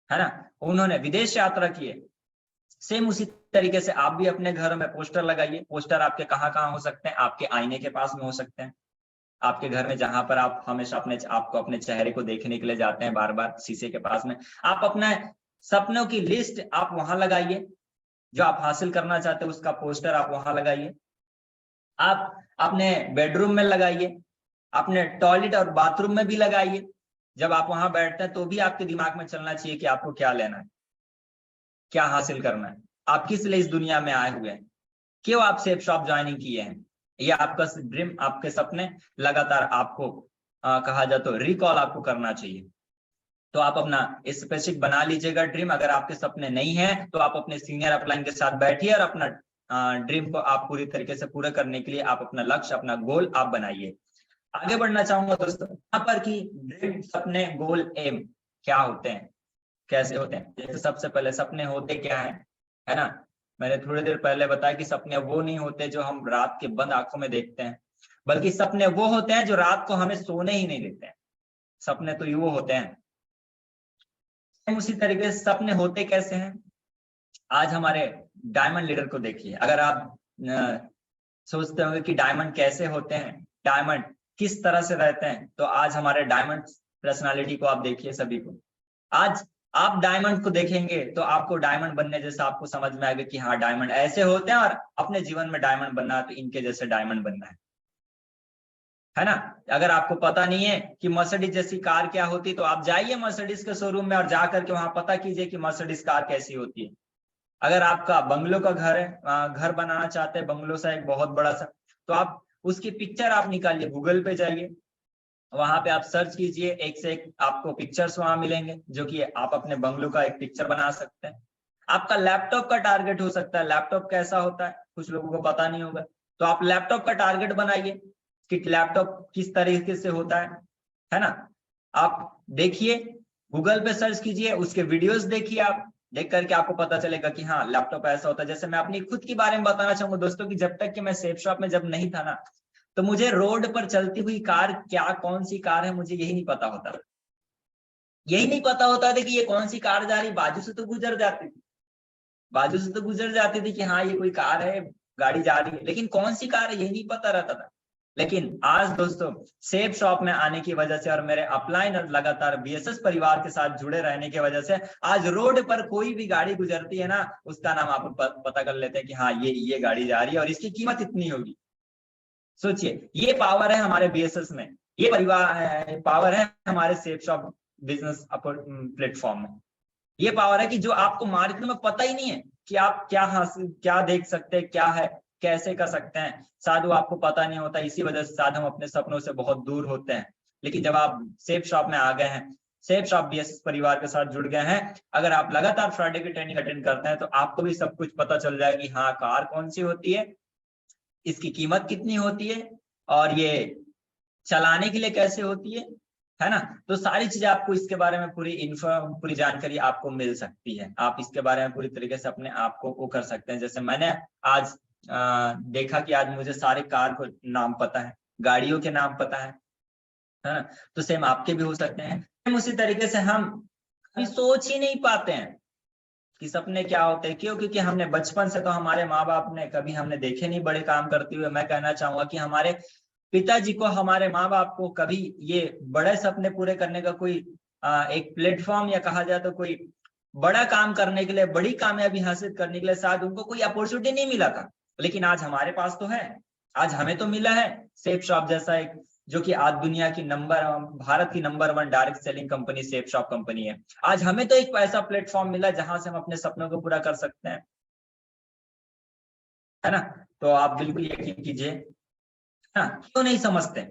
है ना। उन्होंने विदेश यात्रा किए। सेम उसी तरीके से आप भी अपने घर में पोस्टर लगाइए। पोस्टर आपके कहाँ कहाँ हो सकते हैं? आपके आईने के पास में हो सकते हैं, आपके घर में जहां पर आप हमेशा आपको अपने चेहरे को देखने के लिए जाते हैं बार बार शीशे के पास में, आप अपने सपनों की लिस्ट आप वहां लगाइए। जो आप हासिल करना चाहते हैं उसका पोस्टर आप वहां लगाइए। आप अपने बेडरूम में लगाइए, अपने टॉयलेट और बाथरूम में भी लगाइए। जब आप वहां बैठते हैं तो भी आपके दिमाग में चलना चाहिए कि आपको क्या लेना है, क्या हासिल करना है, आप किस लिए इस दुनिया में आए हुए हैं, क्यों आप सेफ शॉप ज्वाइनिंग किए हैं। ये आपका ड्रीम, आपके सपने लगातार आपको कहा जाए तो रिकॉल आपको करना चाहिए। तो आप अपना स्पेसिफिक बना लीजिएगा ड्रीम। अगर आपके सपने नहीं है तो आप अपने सीनियर अपलाइन के साथ बैठिए और अपना ड्रीम को आप पूरी तरीके से पूरा करने के लिए आप अपना लक्ष्य, अपना गोल आप बनाइए। आगे बढ़ना चाहूंगा दोस्तों यहाँ पर कि ड्रीम, सपने, गोल, एम क्या होते हैं, कैसे होते हैं। जैसे सबसे पहले सपने होते क्या है ना, मैंने थोड़ी देर पहले बताया कि सपने वो नहीं होते जो हम रात के बंद आंखों में देखते हैं, बल्कि सपने वो होते हैं जो रात को हमें सोने ही नहीं देते हैं। सपने तो वो होते हैं। उसी तरीके से सपने होते कैसे हैं, आज हमारे डायमंड लीडर को देखिए। अगर आप सोचते होंगे कि डायमंड कैसे होते हैं, डायमंड किस तरह से रहते हैं, तो आज हमारे डायमंड पर्सनालिटी को आप देखिए सभी को। आज आप डायमंड को देखेंगे तो आपको डायमंड बनने जैसा आपको समझ में आएगा कि हाँ डायमंड ऐसे होते हैं और अपने जीवन में डायमंड बनना है तो इनके जैसे डायमंड बनना है ना। अगर आपको पता नहीं है कि मर्सिडीज जैसी कार क्या होती, तो आप जाइए मर्सिडीज के शोरूम में और जाकर के वहां पता कीजिए कि मर्सिडीज कार कैसी होती है। अगर आपका बंगलो का घर है, घर बनाना चाहते हैं बंगलो सा एक बहुत बड़ा सा, तो आप उसकी पिक्चर आप निकालिए, गूगल पे जाइए, वहां पे आप सर्च कीजिए, एक से एक आपको पिक्चर्स वहां मिलेंगे जो कि आप अपने बंगलो का एक पिक्चर बना सकते हैं। आपका लैपटॉप का टारगेट हो सकता है, लैपटॉप कैसा होता है कुछ लोगों को पता नहीं होगा, तो आप लैपटॉप का टारगेट बनाइए कि लैपटॉप किस तरीके से होता है ना। आप देखिए, गूगल पे सर्च कीजिए, उसके वीडियोस देखिए, आप देख करके आपको पता चलेगा कि हाँ लैपटॉप ऐसा होता है। जैसे मैं अपनी खुद के बारे में बताना चाहूंगा दोस्तों कि जब तक कि मैं सेफ शॉप में जब नहीं था ना, तो मुझे रोड पर चलती हुई कार क्या कौन सी कार है मुझे यही नहीं पता होता, यही नहीं पता होता था कि ये कौन सी कार जा रही, बाजू से तो गुजर जाती थी, बाजू से तो गुजर जाती थी कि हाँ ये कोई कार है, गाड़ी जा रही है, लेकिन कौन सी कार है यही नहीं पता रहता था। लेकिन आज दोस्तों सेफ शॉप में आने की वजह से और मेरे अपलाइन और लगातार बीएसएस परिवार के साथ जुड़े रहने की वजह से आज रोड पर कोई भी गाड़ी गुजरती है ना, उसका नाम आप पता कर लेते हैं कि हाँ ये गाड़ी जा रही है और इसकी कीमत इतनी होगी। सोचिए, ये पावर है हमारे बीएसएस में, ये परिवार पावर है हमारे सेफ शॉप बिजनेस प्लेटफॉर्म में। ये पावर है कि जो आपको मार्केट में पता ही नहीं है कि आप क्या देख सकते हैं, क्या है, कैसे कर सकते हैं, शायद वो आपको पता नहीं होता। इसी वजह से शायद हम अपने सपनों से बहुत दूर होते हैं। लेकिन जब आप सेफ शॉप में आ गए हैं, सेफ शॉप बीएसएस परिवार के साथ जुड़ गए हैं, अगर आप लगातार फ्राइडे की ट्रेनिंग अटेंड करते हैं तो आपको भी सब कुछ पता चल जाएगी। हाँ कार कौन सी होती है, इसकी कीमत कितनी होती है और ये चलाने के लिए कैसे होती है ना। तो सारी चीजें आपको इसके बारे में पूरी जानकारी आपको मिल सकती है। आप इसके बारे में पूरी तरीके से अपने आप को वो कर सकते हैं। जैसे मैंने आज देखा कि आज मुझे सारे कार को नाम पता है, गाड़ियों के नाम पता है ना। तो सेम आपके भी हो सकते हैं। उसी तरीके से हम कभी सोच ही नहीं पाते हैं कि सपने क्या होते हैं। क्यों? क्योंकि हमने बचपन से तो हमारे माँ बाप ने कभी हमने देखे नहीं बड़े काम करते हुए। मैं कहना चाहूंगा कि हमारे पिताजी को, हमारे माँ बाप को कभी ये बड़े सपने पूरे करने का कोई एक प्लेटफॉर्म या कहा जाए तो कोई बड़ा काम करने के लिए, बड़ी कामयाबी हासिल करने के लिए शायद उनको कोई अपॉर्चुनिटी नहीं मिला था। लेकिन आज हमारे पास तो है, आज हमें तो मिला है सेफ शॉप जैसा एक, जो कि आज दुनिया की भारत की number 1 direct selling company safe shop company है। आज हमें तो एक ऐसा प्लेटफॉर्म मिला जहां से हम अपने सपनों को पूरा कर सकते हैं, है ना। तो आप बिल्कुल यकीन कीजिए। हाँ, क्यों नहीं समझते,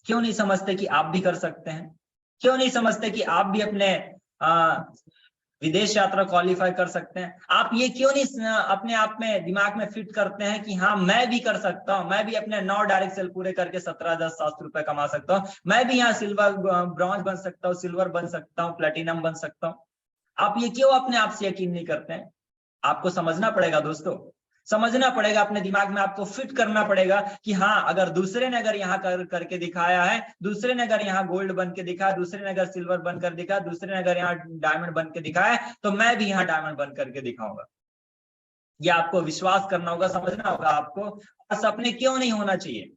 क्यों नहीं समझते कि आप भी कर सकते हैं? क्यों नहीं समझते कि आप भी अपने विदेश यात्रा क्वालिफाई कर सकते हैं? आप ये क्यों नहीं अपने आप में दिमाग में फिट करते हैं कि हाँ मैं भी कर सकता हूँ, मैं भी अपने 9 डायरेक्ट सेल पूरे करके 17,700 रुपए कमा सकता हूँ, मैं भी यहाँ सिल्वर ब्रॉन्ज बन सकता हूँ, सिल्वर बन सकता हूँ, प्लेटिनम बन सकता हूँ। आप ये क्यों अपने आप से यकीन नहीं करते हैं? आपको समझना पड़ेगा दोस्तों, समझना पड़ेगा, अपने दिमाग में आपको फिट करना पड़ेगा कि हाँ अगर दूसरे ने अगर यहाँ करके दिखाया है, दूसरे ने अगर यहाँ गोल्ड बन के दिखाया, दूसरे ने अगर सिल्वर बन कर दिखाया, दूसरे ने अगर यहाँ डायमंड बन के दिखाया है, तो मैं भी यहाँ डायमंड बन करके दिखाऊंगा। ये आपको विश्वास करना होगा, समझना होगा आपको। और सपने क्यों नहीं होना चाहिए,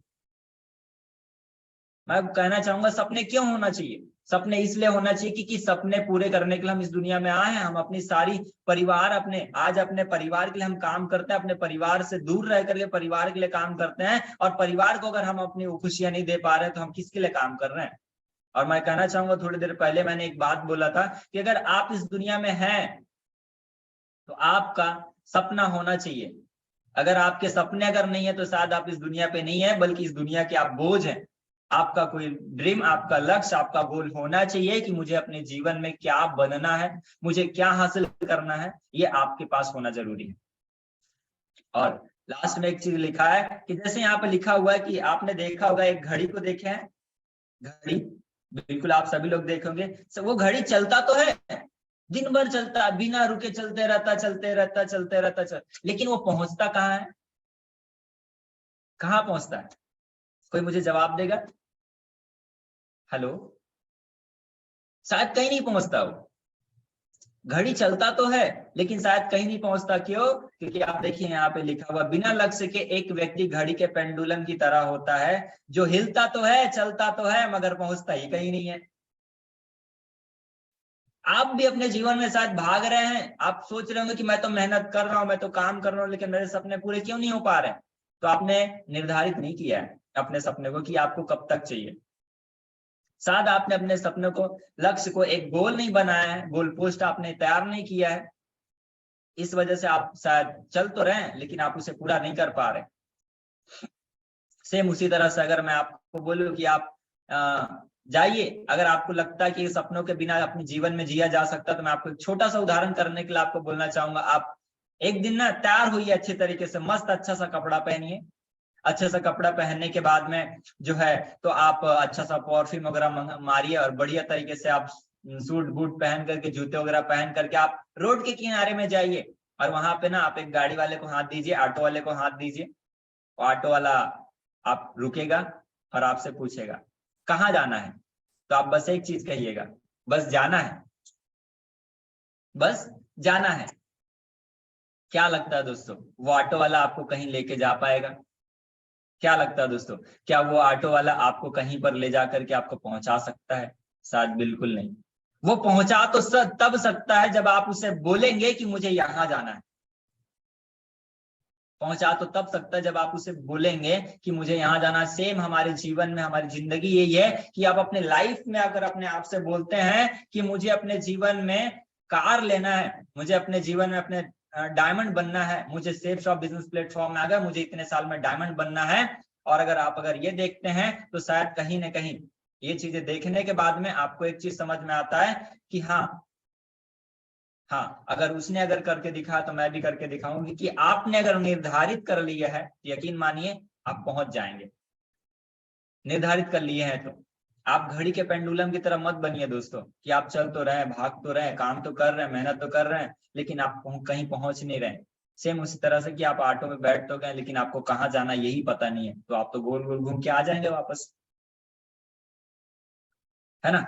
मैं कहना चाहूंगा सपने क्यों होना चाहिए। सपने इसलिए होना चाहिए कि सपने पूरे करने के लिए हम इस दुनिया में आए हैं। हम अपनी सारी परिवार आज अपने परिवार के लिए हम काम करते हैं, अपने परिवार से दूर रह करके परिवार के लिए काम करते हैं। और परिवार को अगर हम अपनी खुशियां नहीं दे पा रहे हैं तो हम किसके लिए काम कर रहे हैं। और मैं कहना चाहूंगा, थोड़ी देर पहले मैंने एक बात बोला था कि अगर आप इस दुनिया में हैं तो आपका सपना होना चाहिए। अगर आपके सपने अगर नहीं है तो शायद आप इस दुनिया पे नहीं है, बल्कि इस दुनिया के आप बोझ हैं। आपका कोई ड्रीम, आपका लक्ष्य, आपका गोल होना चाहिए कि मुझे अपने जीवन में क्या बनना है, मुझे क्या हासिल करना है, ये आपके पास होना जरूरी है। और लास्ट में एक चीज लिखा है कि जैसे यहाँ पे लिखा हुआ है कि आपने देखा होगा, एक घड़ी को देखे हैं, घड़ी बिल्कुल आप सभी लोग देखेंगे, वो घड़ी चलता तो है, दिन भर चलता है, बिना रुके चलते रहता, लेकिन वो पहुंचता कहाँ है? कहाँ पहुंचता है? कोई मुझे जवाब देगा? हेलो? शायद कहीं नहीं पहुंचता वो। घड़ी चलता तो है लेकिन शायद कहीं नहीं पहुंचता। क्यों? क्योंकि आप देखिए यहाँ पे लिखा हुआ, बिना लक्ष्य के एक व्यक्ति घड़ी के पेंडुलम की तरह होता है, जो हिलता तो है, चलता तो है, मगर पहुंचता ही कहीं नहीं है। आप भी अपने जीवन में शायद भाग रहे हैं, आप सोच रहे होंगे कि मैं तो मेहनत कर रहा हूं, मैं तो काम कर रहा हूं, लेकिन मेरे सपने पूरे क्यों नहीं हो पा रहे? तो आपने निर्धारित नहीं किया है अपने सपने को कि आपको कब तक चाहिए। शायद आपने अपने सपने को, लक्ष्य को एक गोल नहीं बनाया है, गोल पोस्ट आपने तैयार नहीं किया है, इस वजह से आप शायद चल तो रहे हैं लेकिन आप उसे पूरा नहीं कर पा रहे। सेम उसी तरह से अगर मैं आपको बोलूं कि आप जाइए, अगर आपको लगता है कि सपनों के बिना अपने जीवन में जिया जा सकता, तो मैं आपको एक छोटा सा उदाहरण करने के लिए आपको बोलना चाहूंगा। आप एक दिन ना तैयार होइए अच्छे तरीके से, मस्त अच्छा सा कपड़ा पहनिए, अच्छा सा कपड़ा पहनने के बाद में जो है तो आप अच्छा सा परफ्यूम वगैरह मारिए और बढ़िया तरीके से आप सूट बूट पहन करके, जूते वगैरह पहन करके आप रोड के किनारे में जाइए, और वहां पे ना आप एक गाड़ी वाले को हाथ दीजिए, ऑटो वाले को हाथ दीजिए, ऑटो वाला आप रुकेगा और आपसे पूछेगा कहाँ जाना है, तो आप बस एक चीज कहिएगा, बस जाना है, बस जाना है। क्या लगता है दोस्तों, वो ऑटो वाला आपको कहीं लेके जा पाएगा? क्या लगता है दोस्तों, क्या वो ऑटो वाला आपको कहीं पर ले जा करके आपको पहुंचा सकता है? शायद बिल्कुल नहीं। वो पहुंचा तो तब सकता है जब आप उसे बोलेंगे कि मुझे यहां जाना है। पहुंचा तो तब सकता है जब आप उसे बोलेंगे कि मुझे यहाँ जाना है। सेम हमारे जीवन में, हमारी जिंदगी यही है कि आप अपने लाइफ में अगर अपने आप से बोलते हैं कि मुझे अपने जीवन में कार लेना है, मुझे अपने जीवन में अपने डायमंड बनना है, मुझे सेफ शॉप बिजनेस प्लेटफॉर्म में अगर मुझे इतने साल में डायमंड बनना है, और अगर ये देखते हैं तो शायद कहीं ना कहीं ये चीजें देखने के बाद में आपको एक चीज समझ में आता है कि हाँ, अगर उसने अगर करके दिखा तो मैं भी करके दिखाऊंगी। कि आपने अगर निर्धारित कर लिया है, यकीन मानिए आप पहुंच जाएंगे। निर्धारित कर लिए हैं तो आप घड़ी के पेंडुलम की तरह मत बनिए दोस्तों, कि आप चल तो रहे, भाग तो रहे, काम तो कर रहे हैं, मेहनत तो कर रहे हैं, लेकिन आप कहीं पहुंच नहीं रहे। सेम उसी तरह से कि आप ऑटो में बैठ तो गए लेकिन आपको कहाँ जाना यही पता नहीं है, तो आप तो गोल गोल घूम के आ जाएंगे वापस, है ना?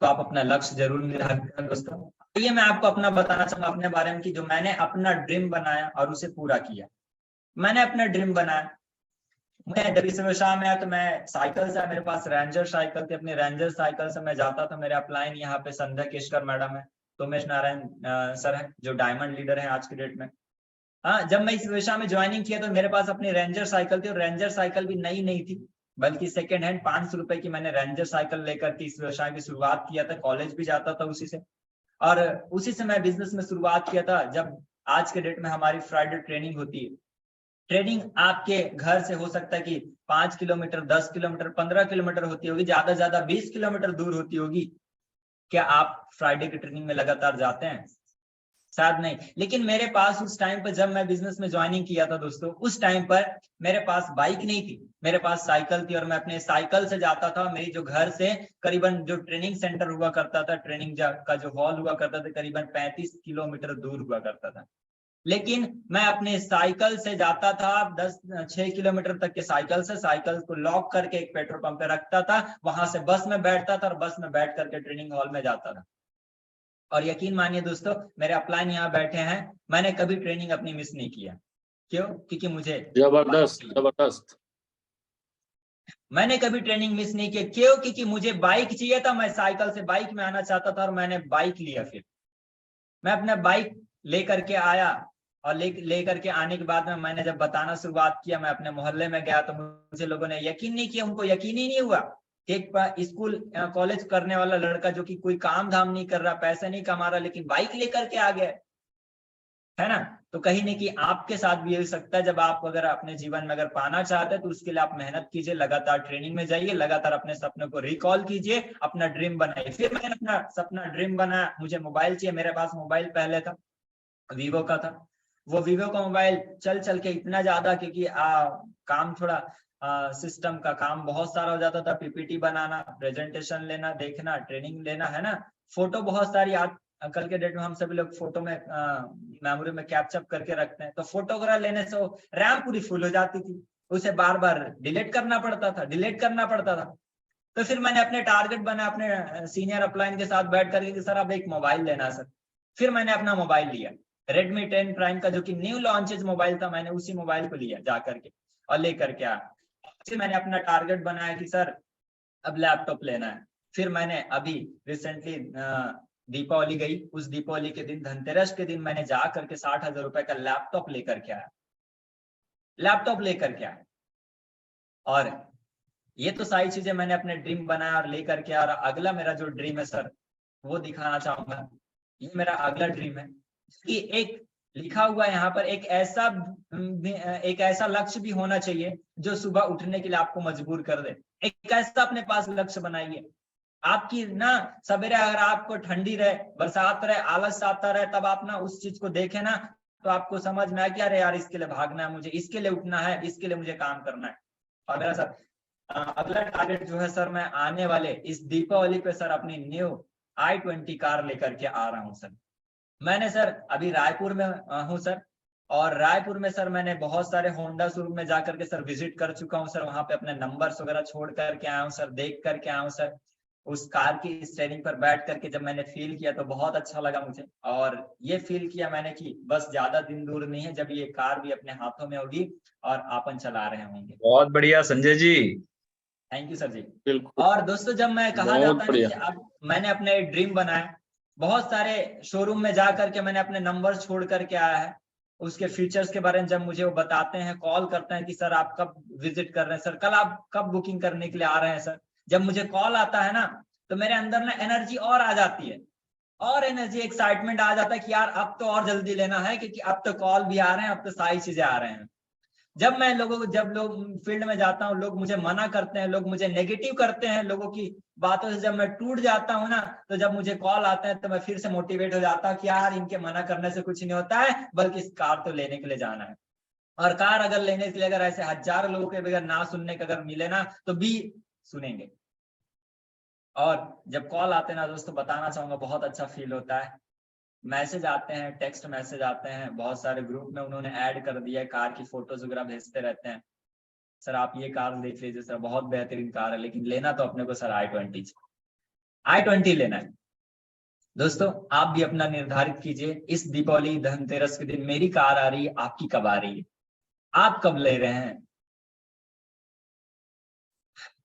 तो आप अपना लक्ष्य जरूर निर्धारित करें दोस्तों। ये मैं आपको अपना बताना चाहूंगा अपने बारे में कि जो मैंने अपना ड्रीम बनाया और उसे पूरा किया। मैंने अपना ड्रीम बनाया, मैं जब इस व्यवसाय में आया तो मैं साइकिल से, मेरे पास रेंजर साइकिल थी, अपनी रेंजर साइकिल से मैं जाता था। मेरे अपलाइन यहाँ पे संध्या केशकर मैडम है, तोमेश नारायण सर है जो डायमंड लीडर है आज की डेट में। हाँ, जब मैं इस व्यवसाय में ज्वाइनिंग किया तो मेरे पास अपनी रेंजर साइकिल थी, और रेंजर साइकिल भी नई नहीं थी बल्कि सेकेंड हैंड 500 रुपए की मैंने रेंजर साइकिल लेकर के इस व्यवसाय की शुरुआत किया था। कॉलेज भी जाता था उसी से, और उसी से मैं बिजनेस में शुरुआत किया था। जब आज के डेट में हमारी फ्राइडे ट्रेनिंग होती है, ट्रेनिंग आपके घर से हो सकता है कि 5 किलोमीटर, 10 किलोमीटर, 15 किलोमीटर होती होगी, ज्यादा ज्यादा 20 किलोमीटर दूर होती होगी। क्या आप फ्राइडे की ट्रेनिंग में लगातार जाते हैं? शायद नहीं। लेकिन मेरे पास उस टाइम पर, जब मैं बिजनेस में ज्वाइनिंग किया था दोस्तों, उस टाइम पर मेरे पास बाइक नहीं थी, मेरे पास साइकिल थी, और मैं अपने साइकिल से जाता था। मेरी जो घर से करीबन जो ट्रेनिंग सेंटर हुआ करता था, ट्रेनिंग का जो हॉल हुआ करता था, करीबन 35 किलोमीटर दूर हुआ करता था। लेकिन मैं अपने साइकिल से जाता था, 6 किलोमीटर तक के साइकिल से, साइकिल को लॉक करके एक पेट्रोल पंप पे रखता था, वहां से बस में बैठता था और बस में बैठ करके ट्रेनिंग हॉल में जाता था। और यकीन मानिए दोस्तों, मेरे अपलाइन यहाँ बैठे हैं, मैंने कभी ट्रेनिंग अपनी मिस नहीं किया। क्यों? क्योंकि मुझे जबरदस्त जबरदस्त। मैंने कभी ट्रेनिंग मिस नहीं किया। क्यों? क्योंकि मुझे बाइक चाहिए था, मैं साइकिल से बाइक में आना चाहता था, और मैंने बाइक लिया। फिर मैं अपना बाइक लेकर के आया, और लेकर के आने के बाद में मैंने जब बताना शुरुआत किया, मैं अपने मोहल्ले में गया तो मुझे लोगों ने यकीन नहीं किया। उनको यकीन ही नहीं हुआ। एक स्कूल कॉलेज करने वाला लड़का जो कि कोई काम धाम नहीं कर रहा, पैसे नहीं कमा रहा, लेकिन बाइक लेकर के आ गया, है ना? तो कहीं नहीं कि आपके साथ भी हो सकता है। जब आप अगर अपने जीवन में अगर पाना चाहते हैं तो उसके लिए आप मेहनत कीजिए, लगातार ट्रेनिंग में जाइए, लगातार अपने सपनों को रिकॉल कीजिए, अपना ड्रीम बनाइए। फिर मैंने अपना सपना ड्रीम बनाया, मुझे मोबाइल चाहिए। मेरे पास मोबाइल पहले था, वीवो का था। वो वीवो का मोबाइल चल के इतना ज्यादा, क्योंकि काम थोड़ा सिस्टम का काम बहुत सारा हो जाता था, पीपीटी बनाना, प्रेजेंटेशन लेना, देखना, ट्रेनिंग लेना, है ना, फोटो बहुत सारी। आज कल के डेट में हम सभी लोग फोटो में मेमोरी में कैप्चर करके रखते हैं, तो फोटोग्राफ लेने से रैम पूरी फुल हो जाती थी, उसे बार बार डिलीट करना पड़ता था। तो फिर मैंने अपने टारगेट बना, अपने सीनियर अपलाइन के साथ बैठ करके कि सर अब एक मोबाइल लेना है सर। फिर मैंने अपना मोबाइल लिया, Redmi 10 Prime का, जो कि न्यू लॉन्चेज मोबाइल था। मैंने उसी मोबाइल को लिया जा करके और लेकर के आया। फिर मैंने अपना टारगेट बनाया कि सर अब लैपटॉप लेना है। फिर मैंने अभी रिसेंटली दीपावली गई, उस दीपावली के दिन, धनतेरस के दिन, मैंने जा करके 60,000 रुपए का लैपटॉप लेकर के आया। और ये तो सारी चीजें मैंने अपने ड्रीम बनाया और लेकर के। और अगला मेरा जो ड्रीम है सर, वो दिखाना चाहूंगा। ये मेरा अगला ड्रीम है कि एक लिखा हुआ है यहाँ पर, एक ऐसा लक्ष्य भी होना चाहिए जो सुबह उठने के लिए आपको मजबूर कर दे। एक ऐसा अपने पास लक्ष्य बनाइए आपकी ना, सवेरे अगर आपको ठंडी रहे, बरसात रहे, आलस आता रहे, तब आप ना उस चीज को देखे ना, तो आपको समझ में आए कि अरे यार इसके लिए भागना है मुझे, इसके लिए उठना है, इसके लिए मुझे काम करना है। और मेरा सर अगला टारगेट जो है सर, मैं आने वाले इस दीपावली पे सर अपनी न्यू i20 कार लेकर के आ रहा हूँ सर। मैंने सर अभी रायपुर में हूँ सर, और रायपुर में सर मैंने बहुत सारे होंडा शोरूम में जाकर के सर विजिट कर चुका हूँ सर। वहां पे अपने नंबर्स वगैरह छोड़ करके आया हूँ सर, देख करके आया हूँ सर। उस कार की स्टेयरिंग पर बैठ करके जब मैंने फील किया तो बहुत अच्छा लगा मुझे। और ये फील किया मैंने कि बस ज्यादा दिन दूर नहीं है जब ये कार भी अपने हाथों में होगी और आपन चला रहे होंगे। बहुत बढ़िया Sanjay ji. Thank you sir जी। बिल्कुल, और दोस्तों, जब मैं कहा बहुत जाता है बढ़िया। कि अब मैंने अपने ड्रीम बनाया, बहुत सारे शोरूम में जा करके मैंने अपने नंबर छोड़ करके आया है। उसके फीचर्स के बारे में जब मुझे वो बताते हैं, कॉल करते हैं कि सर आप कब विजिट कर रहे हैं, सर कल आप कब बुकिंग करने के लिए आ रहे हैं सर, जब मुझे कॉल आता है ना, तो मेरे अंदर ना एनर्जी और आ जाती है, और एनर्जी, एक्साइटमेंट आ जाता है कि यार अब तो और जल्दी लेना है, क्योंकि अब तो कॉल भी आ रहे हैं, अब तो सारी चीजें आ रहे हैं। जब मैं जब लोग फील्ड में जाता हूँ, लोग मुझे मना करते हैं, लोग मुझे नेगेटिव करते हैं, लोगों की बातों से जब मैं टूट जाता हूँ ना, तो जब मुझे कॉल आता है तो मैं फिर से मोटिवेट हो जाता हूँ कि यार इनके मना करने से कुछ नहीं होता है, बल्कि इस कार तो लेने के लिए जाना है। और कार अगर लेने के लिए अगर ऐसे हजारों लोगों के बगैर ना सुनने का अगर मिले ना, तो भी सुनेंगे। और जब कॉल आते हैं ना दोस्तों, बताना चाहूंगा बहुत अच्छा फील होता है। मैसेज आते हैं, टेक्स्ट मैसेज आते हैं, बहुत सारे ग्रुप में उन्होंने ऐड कर दिया है, कार की फोटोज वगैरह भेजते रहते हैं, सर आप ये कार देख लीजिए सर, बहुत बेहतरीन कार है, लेकिन लेना तो अपने को सर i20 लेना है। दोस्तों आप भी अपना निर्धारित कीजिए, इस दीपावली धनतेरस के दिन मेरी कार आ रही है, आपकी कब आ रही है, आप कब ले रहे हैं।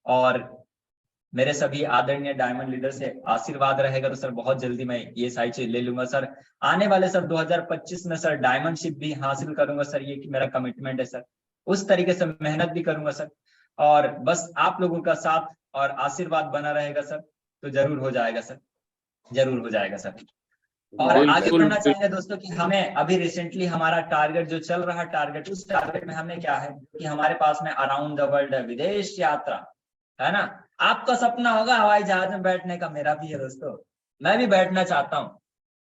और मेरे सभी आदरणीय डायमंड लीडर से आशीर्वाद रहेगा तो सर बहुत जल्दी मैं ये सारी चीज ले लूंगा सर। आने वाले सर 2025 में सर डायमंडशिप भी हासिल करूंगा सर, ये कि मेरा कमिटमेंट है सर। उस तरीके से मेहनत भी करूंगा सर, और बस आप लोगों का साथ और आशीर्वाद बना रहेगा सर, तो जरूर हो जाएगा सर, जरूर हो जाएगा सर। और आगे बिल्कुल बढ़ना चाहेंगे दोस्तों कि हमें अभी रिसेंटली हमारा टारगेट जो चल रहा टारगेट, उस टारगेट में हमें क्या है कि हमारे पास में अराउंड द वर्ल्ड विदेश यात्रा है ना। आपका सपना होगा हवाई जहाज में बैठने का, मेरा भी है दोस्तों, मैं भी बैठना चाहता हूँ,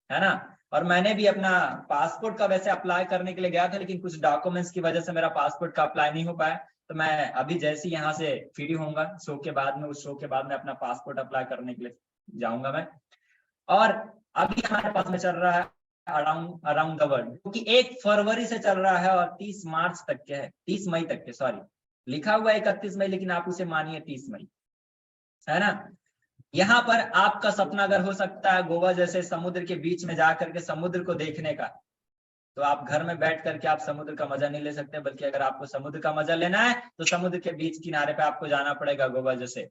है ना। और मैंने भी अपना पासपोर्ट का वैसे अप्लाई करने के लिए गया था, लेकिन कुछ डॉक्यूमेंट्स की वजह से मेरा पासपोर्ट का अप्लाई नहीं हो पाया। तो मैं अभी जैसे ही यहाँ से फ्री होऊंगा शो के बाद में, उस शो के बाद में अपना पासपोर्ट अप्लाई करने के लिए जाऊंगा मैं। और अभी हमारे पास में चल रहा है अराउंड द वर्ल्ड, क्योंकि 1 फरवरी से चल रहा है और 30 मार्च तक के है, 30 मई तक के, सॉरी लिखा हुआ है 31 मई, लेकिन आप उसे मानिए 30 मई, है ना। यहाँ पर आपका सपना अगर हो सकता है गोवा जैसे समुद्र के बीच में जाकर के समुद्र को देखने का, तो आप घर में बैठ करके आप समुद्र का मजा नहीं ले सकते, बल्कि अगर आपको समुद्र का मजा लेना है तो समुद्र के बीच किनारे पे आपको जाना पड़ेगा, गोवा जैसे,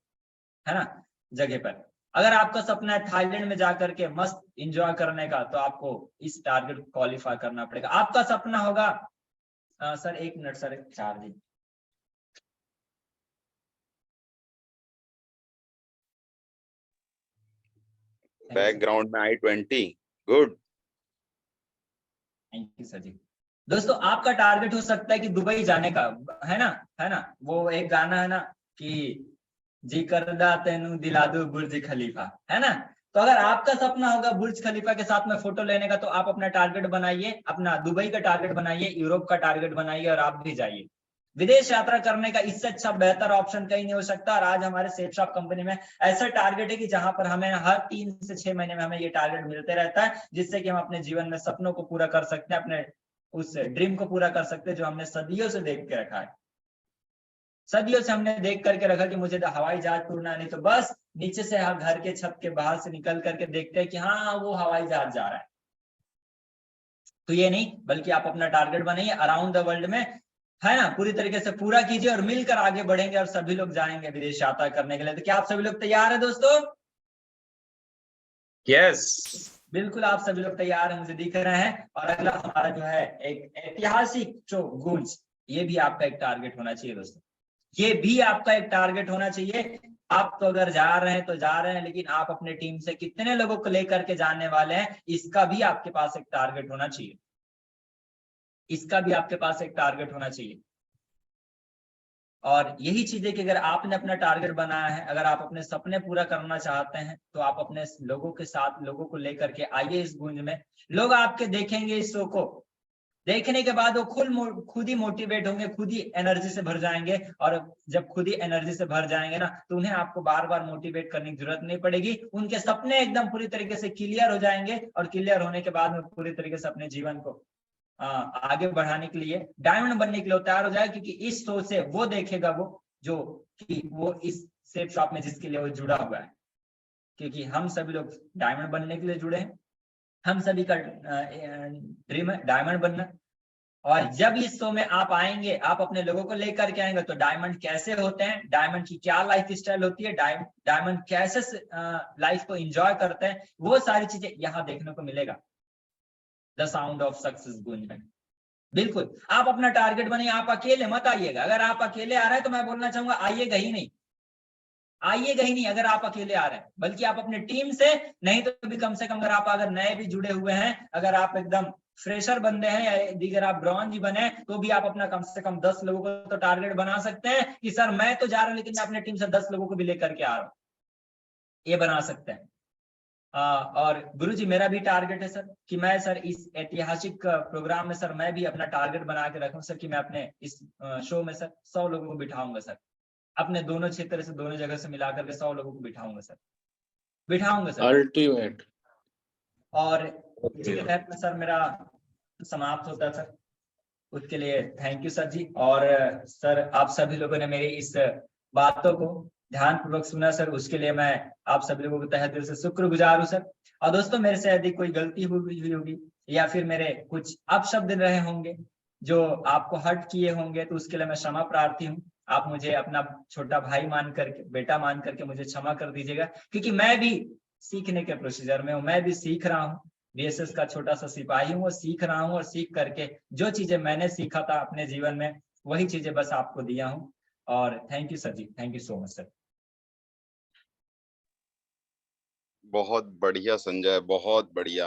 है ना, जगह पर। अगर आपका सपना है थाईलैंड में जाकर के मस्त एंजॉय करने का, तो आपको इस टारगेट को क्वालिफाई करना पड़ेगा। आपका सपना होगा sir 1 minute sir, charging, background में i20 good. Thank you sir ji. दोस्तों आपका टारगेट हो सकता है कि दुबई जाने का, है ना, वो एक गाना है ना कि जी करदा तेनू दिला दो बुर्ज खलीफा, है ना। तो अगर आपका सपना होगा बुर्ज खलीफा के साथ में फोटो लेने का, तो आप अपना टारगेट बनाइए, अपना दुबई का टारगेट बनाइए, यूरोप का टारगेट बनाइए और आप भी जाइए। विदेश यात्रा करने का इससे अच्छा बेहतर ऑप्शन कहीं नहीं हो सकता। और आज हमारे सेफशॉप कंपनी में ऐसा टारगेट है कि जहां पर हमें हर 3 से 6 महीने में हमें ये टारगेट मिलते रहता है, जिससे कि हम अपने जीवन में सपनों को पूरा कर सकते हैं, अपने उस ड्रीम को पूरा कर सकते हैं जो हमने सदियों से देख के रखा है। सदियों से हमने देख करके रखा कि मुझे हवाई जहाज उड़ना, नहीं तो बस नीचे से घर के छत के बाहर से निकल करके देखते हैं कि हाँ वो हवाई जहाज जा रहा है। तो ये नहीं, बल्कि आप अपना टारगेट बनाइए अराउंड द वर्ल्ड में, है ना, पूरी तरीके से पूरा कीजिए और मिलकर आगे बढ़ेंगे और सभी लोग जाएंगे विदेश यात्रा करने के लिए। तो क्या आप सभी लोग तैयार है दोस्तों? यस, बिल्कुल आप सभी लोग तैयार हैं, मुझे दिख रहे हैं। और अगला हमारा जो है एक ऐतिहासिक जो गूंज, ये भी आपका एक टारगेट होना चाहिए दोस्तों, ये भी आपका एक टारगेट होना चाहिए। आप तो अगर जा रहे हैं तो जा रहे हैं, लेकिन आप अपने टीम से कितने लोगों को लेकर के जाने वाले हैं, इसका भी आपके पास एक टारगेट होना चाहिए, इसका भी आपके पास एक टारगेट होना चाहिए। और यही चीजें कि अगर आपने अपना टारगेट बनाया है, अगर आप अपने सपने पूरा करना चाहते हैं, तो आप अपने लोगों के साथ, लोगों को लेकर के आइए इस गूंज में। लोग आपके देखेंगे इस शो को, देखने के बाद वो खुद ही मोटिवेट होंगे, खुद ही एनर्जी से भर जाएंगे। और जब खुद ही एनर्जी से भर जाएंगे ना, तो उन्हें आपको बार बार मोटिवेट करने की जरूरत नहीं पड़ेगी, उनके सपने एकदम पूरी तरीके से क्लियर हो जाएंगे। और क्लियर होने के बाद में पूरी तरीके से अपने जीवन को आगे बढ़ाने के लिए, डायमंड बनने के लिए तैयार हो जाए। क्योंकि इस शो से वो देखेगा वो जो कि वो इस सेफ शॉप में जिसके लिए वो जुड़ा हुआ है। क्योंकि हम सभी लोग डायमंड बनने के लिए जुड़े हैं, हम सभी का ड्रीम है डायमंड बनना। और जब इस शो में आप आएंगे, आप अपने लोगों को लेकर के आएंगे, तो डायमंड कैसे होते हैं, डायमंड की क्या लाइफ स्टाइल होती है, डायमंड कैसे लाइफ को एंजॉय करते हैं, वो सारी चीजें यहाँ देखने को मिलेगा द साउंड ऑफ सक्सेस गूंज में। बिल्कुल आप अपना टारगेट बनाइए, आप अकेले मत आइएगा। अगर आप अकेले आ रहे हैं तो मैं बोलना चाहूंगा आइएगा ही नहीं, आइएगा ही नहीं अगर आप अकेले आ रहे हैं, बल्कि आप अपने टीम से, नहीं तो भी कम से कम अगर नए भी जुड़े हुए हैं, अगर आप एकदम फ्रेशर बंदे हैं या अगर आप ब्रॉन्ज ही बने, तो भी आप अपना कम से कम 10 लोगों को तो टारगेट बना सकते हैं कि सर मैं तो जा रहा हूं, लेकिन मैं अपने टीम से 10 लोगों को भी लेकर के आ रहा हूं, ये बना सकते हैं। और गुरुजी मेरा भी टारगेट है सर कि मैं सर इस ऐतिहासिक प्रोग्राम में सर मैं भी अपना टारगेट बना के रखूं सर कि मैं अपने इस शो में सर 100 लोगों को बिठाऊंगा सर, अपने दोनों क्षेत्र से, दोनों जगह से मिलाकर के 100 लोगों को बिठाऊंगा सर अल्टीमेट। और इसी के तहत में सर मेरा समाप्त होता सर, उसके लिए थैंक यू सर जी। और सर आप सभी लोगों ने मेरी इस बातों को ध्यानपूर्वक सुना सर, उसके लिए मैं आप सभी लोगों को तहे दिल से शुक्रगुजार हूँ सर। और दोस्तों मेरे से यदि कोई गलती हुई होगी या फिर मेरे कुछ अपशब्द रहे होंगे जो आपको हर्ट किए होंगे, तो उसके लिए मैं क्षमा प्रार्थी हूँ। आप मुझे अपना छोटा भाई मान करके, बेटा मान करके मुझे क्षमा कर दीजिएगा, क्योंकि मैं भी सीखने के प्रोसीजर में हूँ, मैं भी सीख रहा हूँ, बीएसएस का छोटा सा सिपाही हूँ, सीख रहा हूँ। और सीख करके जो चीजें मैंने सीखा था अपने जीवन में, वही चीजें बस आपको दिया हूँ। और thank you sir ji, thank you so much sir. बहुत बढ़िया संजय, बहुत बढ़िया।